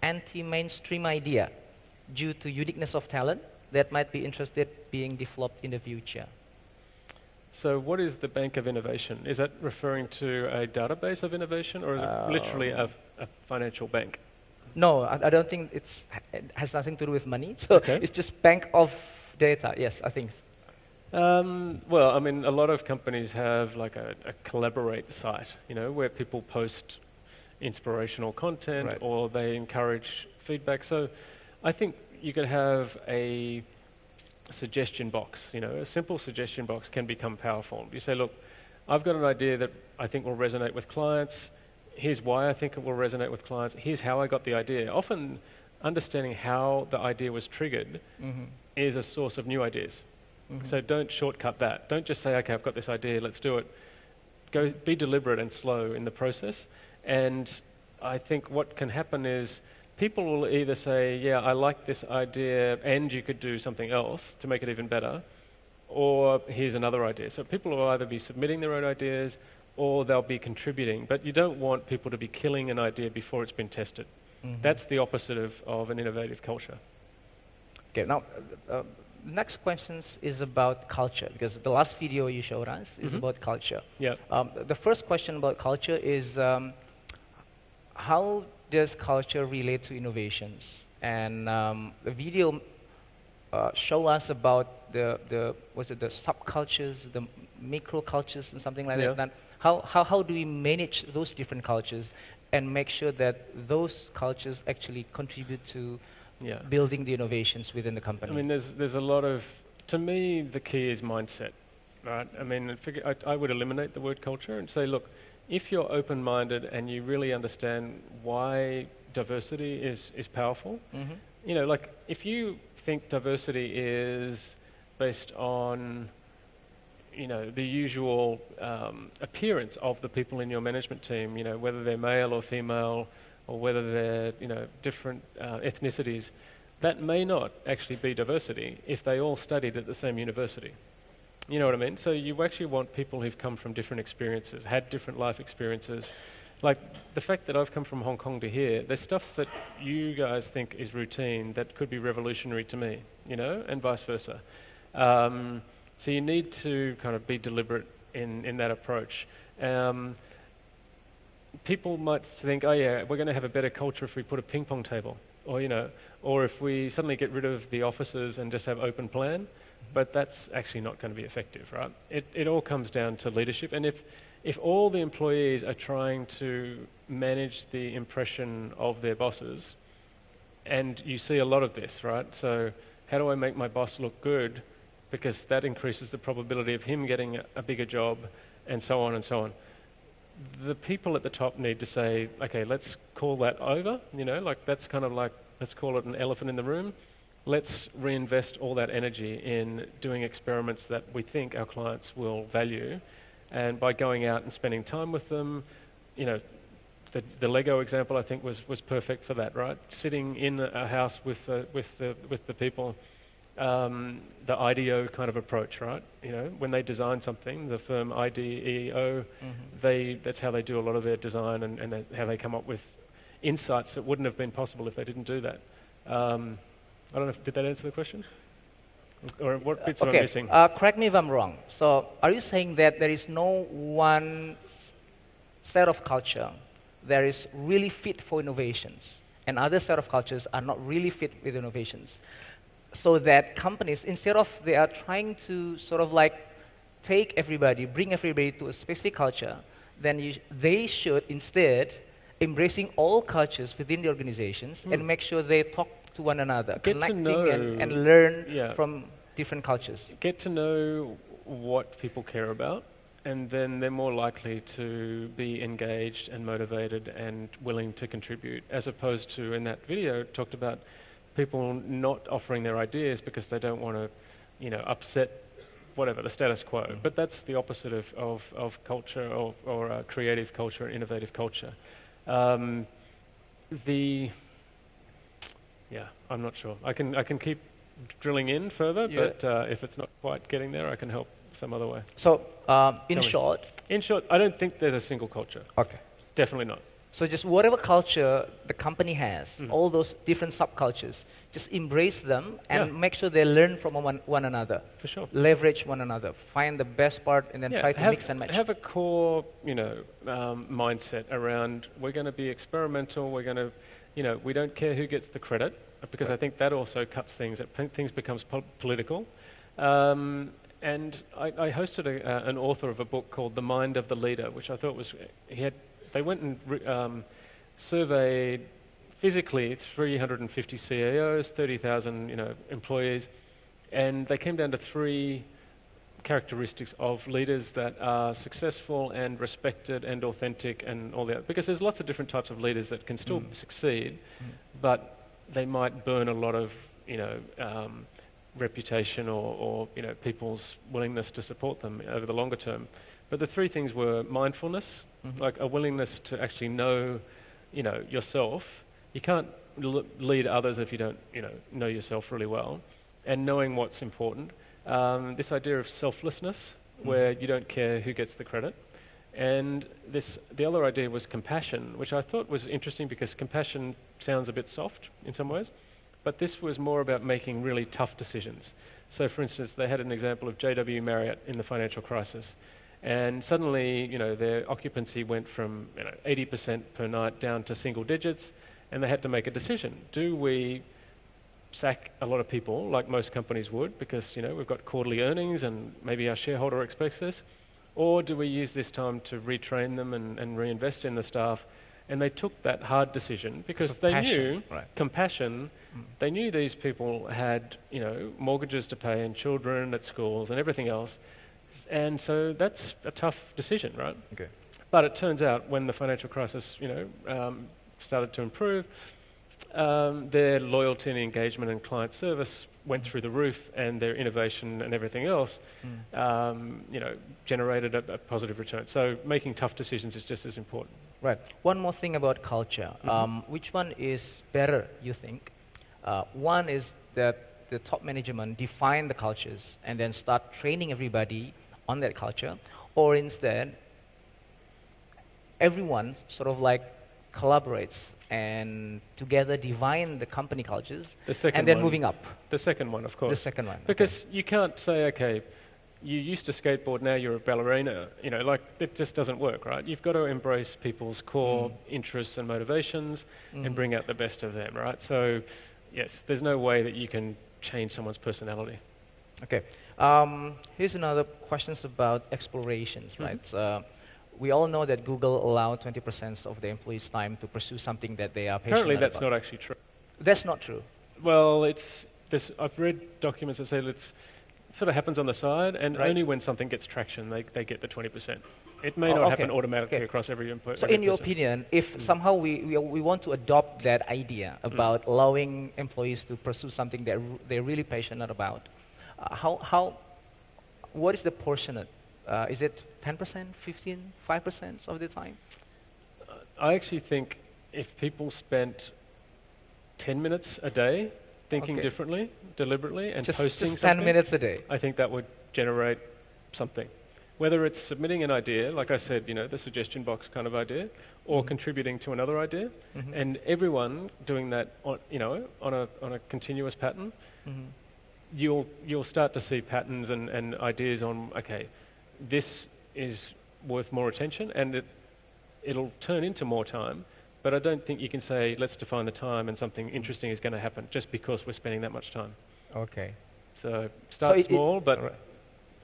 anti-mainstream idea due to uniqueness of talent that might be interested being developed in the future? So what is the bank of innovation? Is that referring to a database of innovation, or is it literally a financial bank? No, I don't think it has nothing to do with money. So it's just bank of data. Yes, I think. Well, I mean, a lot of companies have like a collaborate site, you know, where people post inspirational content or they encourage feedback. So I think you could have a suggestion box, you know, a simple suggestion box can become powerful. You say, look, I've got an idea that I think will resonate with clients. Here's why I think it will resonate with clients. Here's how I got the idea. Often understanding how the idea was triggered is a source of new ideas. So don't shortcut that. Don't just say, okay, I've got this idea, let's do it. Be deliberate and slow in the process. And I think what can happen is people will either say, yeah, I like this idea and you could do something else to make it even better, or here's another idea. So people will either be submitting their own ideas or they'll be contributing. But you don't want people to be killing an idea before it's been tested. That's the opposite of an innovative culture. Okay, now, next question is about culture, because the last video you showed us is about culture. Yeah. The first question about culture is how does culture relate to innovations? And the video show us about the subcultures, the micro cultures, and something like that. How do we manage those different cultures and make sure that those cultures actually contribute to building the innovations within the company? I mean, there's a lot of to me, the key is mindset, right? I mean, I would eliminate the word culture and say, look, if you're open-minded and you really understand why diversity is powerful, you know, like if you think diversity is based on, you know, the usual appearance of the people in your management team, you know, whether they're male or female or whether they're, you know, different ethnicities, that may not actually be diversity if they all studied at the same university. You know what I mean? So you actually want people who've come from different experiences, had different life experiences. Like the fact that I've come from Hong Kong to here, there's stuff that you guys think is routine that could be revolutionary to me, you know, and vice versa. So you need to kind of be deliberate in that approach. People might think, oh yeah, we're going to have a better culture if we put a ping pong table, or, you know, or if we suddenly get rid of the offices and just have open plan. But that's actually not going to be effective, right? It all comes down to leadership. And if all the employees are trying to manage the impression of their bosses, and you see a lot of this, right? So how do I make my boss look good? Because that increases the probability of him getting a bigger job, and so on and so on. The people at the top need to say, okay, let's call that over, you know, like that's kind of like, let's call it an elephant in the room. Let's reinvest all that energy in doing experiments that we think our clients will value. And by going out and spending time with them, you know, the Lego example I think was perfect for that, right? Sitting in a house with the people, the IDEO kind of approach, right? You know, when they design something, the firm IDEO, that's how they do a lot of their design and how they come up with insights that wouldn't have been possible if they didn't do that. I don't know, did that answer the question? Or what bits am I missing? Correct me if I'm wrong. So are you saying that there is no one set of culture that is really fit for innovations and other set of cultures are not really fit with innovations? So that companies, instead of they are trying to sort of like take everybody, bring everybody to a specific culture, then they should instead embracing all cultures within the organizations and make sure they talk to one another, connecting and learn from different cultures. Get to know what people care about, and then they're more likely to be engaged and motivated and willing to contribute, as opposed to, in that video, talked about people not offering their ideas because they don't want to, you know, upset whatever, the status quo. But that's the opposite of culture or creative culture, innovative culture. Yeah, I'm not sure. I can keep drilling in further, but if it's not quite getting there, I can help some other way. So, in short, I don't think there's a single culture. Okay. Definitely not. So just whatever culture the company has, all those different subcultures, just embrace them and make sure they learn from one another. For sure. Leverage one another. Find the best part and then try to mix and match. Have a core, you know, mindset around we're going to be experimental, we're going to, you know, we don't care who gets the credit, because I think that also cuts things. Things becomes political. And I hosted an author of a book called The Mind of the Leader, which I thought was, they went and surveyed physically 350 CEOs, 30,000, you know, employees, and they came down to 3 characteristics of leaders that are successful and respected and authentic and all that. Because there's lots of different types of leaders that can still succeed, but they might burn a lot of, you know, reputation or you know, people's willingness to support them over the longer term. But the 3 things were mindfulness, like a willingness to actually know, you know, yourself. You can't lead others if you don't, you know yourself really well, and knowing what's important. This idea of selflessness, where you don't care who gets the credit. And the other idea was compassion, which I thought was interesting because compassion sounds a bit soft in some ways, but this was more about making really tough decisions. So for instance, they had an example of JW Marriott in the financial crisis, and suddenly, you know, their occupancy went from 80% per night down to single digits, and they had to make a decision. Do we sack a lot of people, like most companies would, because, you know, we've got quarterly earnings and maybe our shareholder expects this? Or do we use this time to retrain them and reinvest in the staff And they took that hard decision because they knew compassion. They knew these people had, mortgages to pay and children at schools and everything else. And so that's a tough decision, right? Okay. But it turns out when the financial crisis, started to improve, their loyalty and engagement and client service went through the roof, and their innovation and everything else, generated a positive return. So making tough decisions is just as important. Right. One more thing about culture. Which one is better, you think? One is that the top management define the cultures and then start training everybody on that culture, or instead, everyone sort of like collaborates and together define the company cultures, and then moving up. The second one, of course. The second one. Because you can't say, okay, you used to skateboard, now you're a ballerina. It just doesn't work, right? You've got to embrace people's core interests and motivations and bring out the best of them, right? So, yes, there's no way that you can change someone's personality. Okay. Here's another question about explorations, right? We all know that Google allowed 20% of the employees' time to pursue something that they are passionate Apparently that's about. not actually true. That's not true. Well, I've read documents that say it sort of happens on the side, and only when something gets traction, they get the 20%. It may not happen automatically across every employee. So in your opinion, if somehow we want to adopt that idea about allowing employees to pursue something that they're really passionate about, what is the portion? Is it 10%, 15%, 5% of the time? I actually think if people spent 10 minutes a day thinking differently, deliberately, and posting just 10 something, minutes a day. I think that would generate something. Whether it's submitting an idea, like I said, the suggestion box kind of idea, or contributing to another idea, and everyone doing that on a continuous pattern, you'll start to see patterns and ideas on, okay, this is worth more attention, and it'll turn into more time. But I don't think you can say, let's define the time and something interesting is going to happen just because we're spending that much time. Okay. So start small, but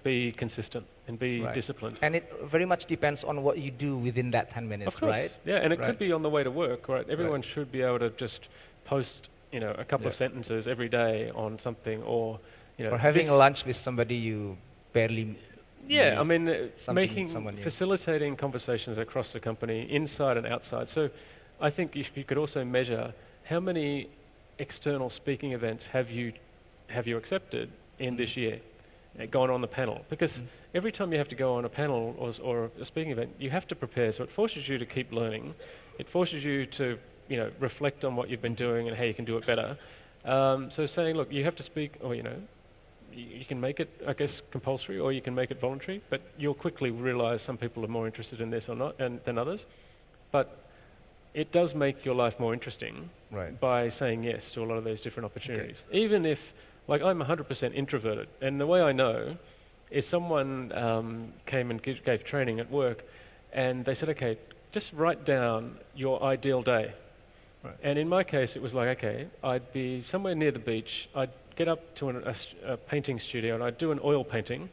be consistent and be disciplined. And it very much depends on what you do within that 10 minutes, of course. right? Yeah, and it could be on the way to work, right? Everyone should be able to just post, a couple of sentences every day on something, or having a lunch with somebody you barely. Yeah, I mean, facilitating conversations across the company, inside and outside. So I think you could also measure how many external speaking events have you accepted in this year, gone on the panel. Because every time you have to go on a panel or a speaking event, you have to prepare. So it forces you to keep learning. It forces you to reflect on what you've been doing and how you can do it better. So saying, look, you have to speak, or you can make it, I guess, compulsory, or you can make it voluntary, but you'll quickly realize some people are more interested in this or not than others. But it does make your life more interesting by saying yes to a lot of those different opportunities. Okay. Even if, like, I'm 100% introverted, and the way I know is someone came and gave training at work, and they said, okay, just write down your ideal day. Right. And in my case, it was like, okay, I'd be somewhere near the beach, I'd get up to a painting studio and I'd do an oil painting.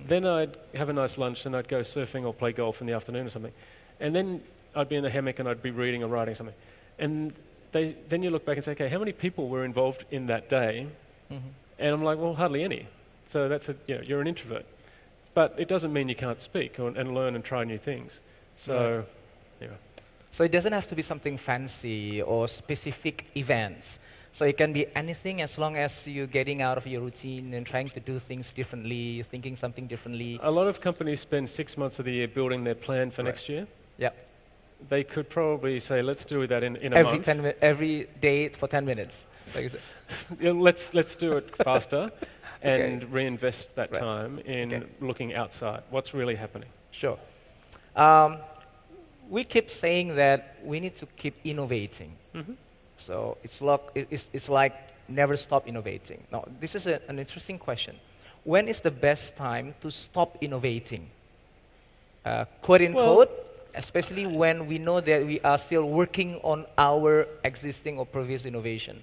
Then I'd have a nice lunch and I'd go surfing or play golf in the afternoon or something. And then I'd be in the hammock and I'd be reading or writing something. And then you look back and say, okay, how many people were involved in that day? And I'm like, well, hardly any. So that's you're an introvert. But it doesn't mean you can't speak and learn and try new things. So, So it doesn't have to be something fancy or specific events. So it can be anything as long as you're getting out of your routine and trying to do things differently, thinking something differently. A lot of companies spend 6 months of the year building their plan for next year. Yeah. They could probably say, let's do that in a month. Every day for 10 minutes. Like let's do it faster and reinvest that time in looking outside. What's really happening? Sure. We keep saying that we need to keep innovating. So it's like never stop innovating. Now, this is an interesting question. When is the best time to stop innovating? Quote unquote, especially when we know that we are still working on our existing or previous innovation.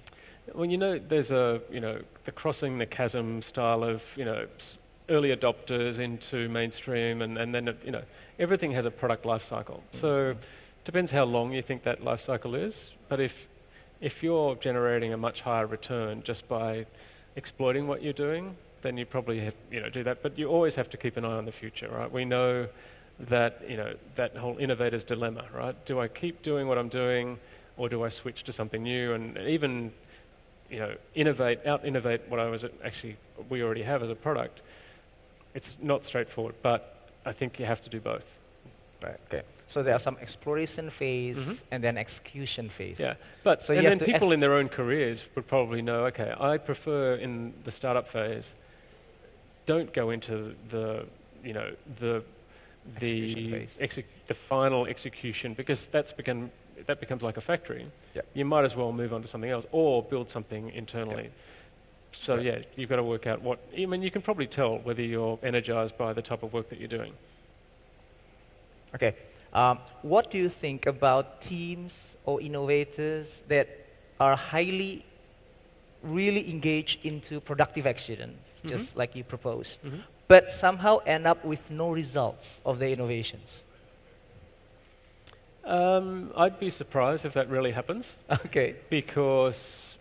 Well, there's the crossing the chasm style of, early adopters into mainstream, and then, everything has a product life cycle. So Depends how long you think that life cycle is. But if you're generating a much higher return just by exploiting what you're doing, then you probably have, do that. But you always have to keep an eye on the future, right? We know that, that whole innovator's dilemma, right? Do I keep doing what I'm doing, or do I switch to something new and even, out-innovate what we already have as a product? It's not straightforward, but I think you have to do both. Right. Okay. So there are some exploration phase and then execution phase. Yeah. But so and then people in their own careers would probably know, okay, I prefer in the startup phase, don't go into the final execution, because that becomes like a factory. Yep. You might as well move on to something else or build something internally. Yep. So you've got to work out you can probably tell whether you're energized by the type of work that you're doing. Okay. What do you think about teams or innovators that are really engaged into productive actions, just like you proposed, but somehow end up with no results of their innovations? I'd be surprised if that really happens. Okay. Because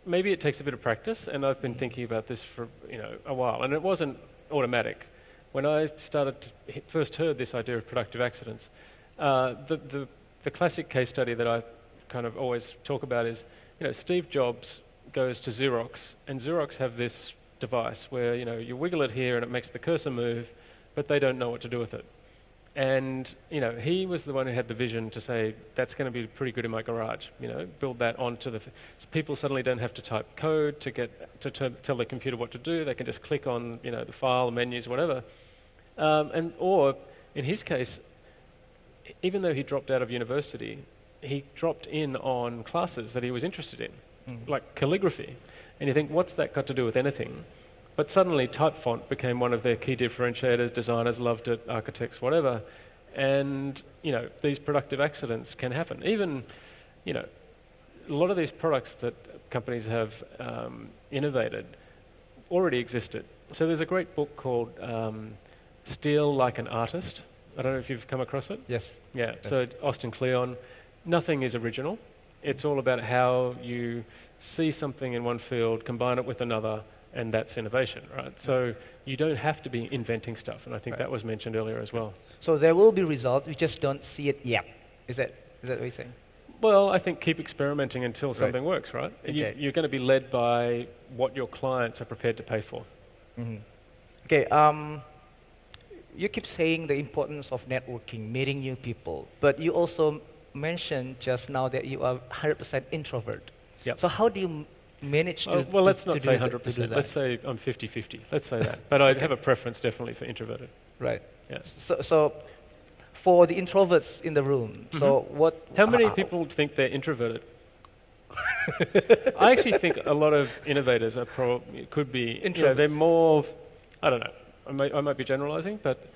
maybe it takes a bit of practice, and I've been thinking about this for a while, and it wasn't automatic. When I first heard this idea of productive accidents, the classic case study that I kind of always talk about is, Steve Jobs goes to Xerox, and Xerox have this device where you wiggle it here and it makes the cursor move, but they don't know what to do with it. And he was the one who had the vision to say, that's going to be pretty good in my garage. Build that onto so people suddenly don't have to type code to tell the computer what to do. They can just click on the file, menus, whatever. Or in his case, even though he dropped out of university, he dropped in on classes that he was interested in, like calligraphy. And you think, what's that got to do with anything? But suddenly type font became one of their key differentiators. Designers loved it, architects, whatever. And, these productive accidents can happen. Even, a lot of these products that companies have innovated already existed. So there's a great book called Steal Like an Artist. I don't know if you've come across it. Yes. Yeah, yes. So Austin Kleon, nothing is original. It's all about how you see something in one field, combine it with another, and that's innovation, right? So you don't have to be inventing stuff, and I think that was mentioned earlier as well. So there will be results, we just don't see it yet. Is that what you're saying? Well, I think keep experimenting until something works, right? Okay. You're going to be led by what your clients are prepared to pay for. Okay, you keep saying the importance of networking, meeting new people, but you also mentioned just now that you are 100% introvert. Yep. So how do you manage to well, let's not say to 100%. Let's say I'm 50-50. Let's say that. But I have a preference definitely for introverted. Right. Yes. So for the introverts in the room, so what... How many people think they're introverted? I actually think a lot of innovators could be introverts. They're more... I don't know. I might be generalizing, but...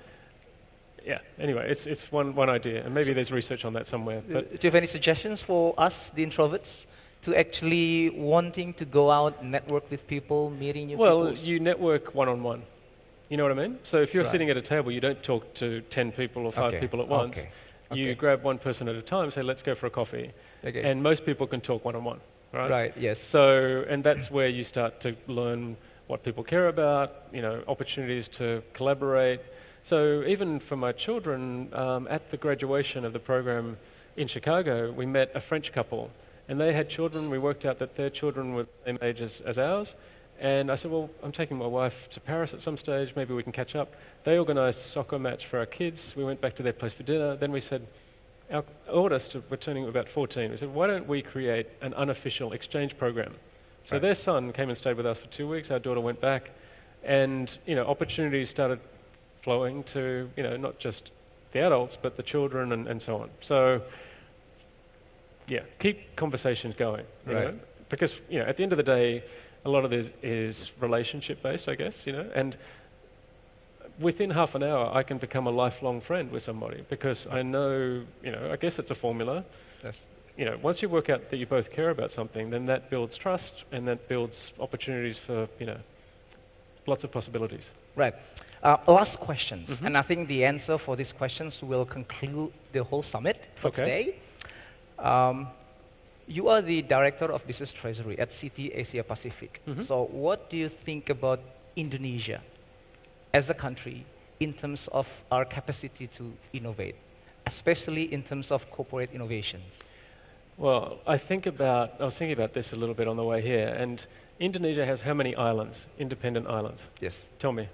Yeah, anyway, it's one idea, and maybe there's research on that somewhere. But do you have any suggestions for us, the introverts, to actually wanting to go out, network with people, meeting new people? Well, you network one-on-one. You know what I mean? So if you're sitting at a table, you don't talk to 10 people or 5 people at once. You grab one person at a time, say, let's go for a coffee. Okay. And most people can talk one-on-one, right? Right, yes. So, and that's where you start to learn what people care about, opportunities to collaborate. So even for my children, at the graduation of the program in Chicago, we met a French couple, and they had children. We worked out that their children were the same age as ours. And I said, well, I'm taking my wife to Paris at some stage. Maybe we can catch up. They organised a soccer match for our kids. We went back to their place for dinner. Then we said, our oldest, we're turning about 14. We said, why don't we create an unofficial exchange program? So their son came and stayed with us for 2 weeks. Our daughter went back. And, opportunities started flowing to, not just the adults, but the children and so on. So, yeah, keep conversations going. You know? Because, at the end of the day, a lot of this is relationship-based, I guess, and within half an hour, I can become a lifelong friend with somebody because I know, I guess it's a formula. Yes. Once you work out that you both care about something, then that builds trust and that builds opportunities for, lots of possibilities. Right. Last questions, and I think the answer for these questions will conclude the whole summit for today. You are the Director of Business Treasury at CITI Asia Pacific. So what do you think about Indonesia as a country in terms of our capacity to innovate, especially in terms of corporate innovations? Well, I was thinking about this a little bit on the way here, and Indonesia has how many islands, independent islands? Yes. Tell me.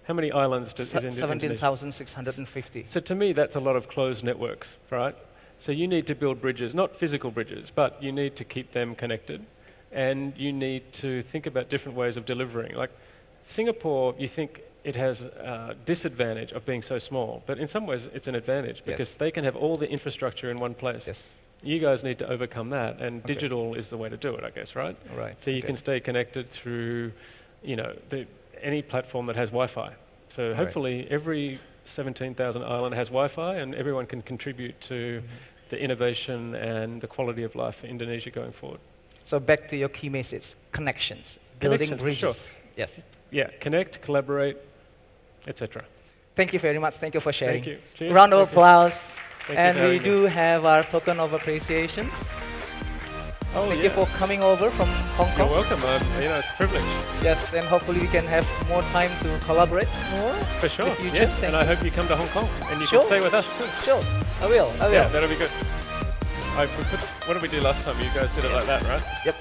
How many islands is Indonesia? 17,650. So to me, that's a lot of closed networks, right? So you need to build bridges, not physical bridges, but you need to keep them connected, and you need to think about different ways of delivering. Like Singapore, you think it has a disadvantage of being so small, but in some ways it's an advantage because they can have all the infrastructure in one place. Yes. You guys need to overcome that, and digital is the way to do it, I guess, right? Right. So you can stay connected through, any platform that has Wi-Fi. So hopefully every 17,000 island has Wi-Fi, and everyone can contribute to the innovation and the quality of life for Indonesia going forward. So back to your key message, connections, building bridges. For sure. Yes. Yeah, connect, collaborate, etc. Thank you very much. Thank you for sharing. Thank you. Cheers. Round of applause. Thank you And for we having do have our token of appreciations. Oh, Thank you for coming over from Hong Kong. You're welcome. It's a privilege. Yes, and hopefully we can have more time to collaborate more. For sure. With you Yes, too. and I hope you come to Hong Kong and you Sure. can stay with us too. Sure, I will. Yeah, that'll be good. What did we do last time? You guys did it like that, right? Yep.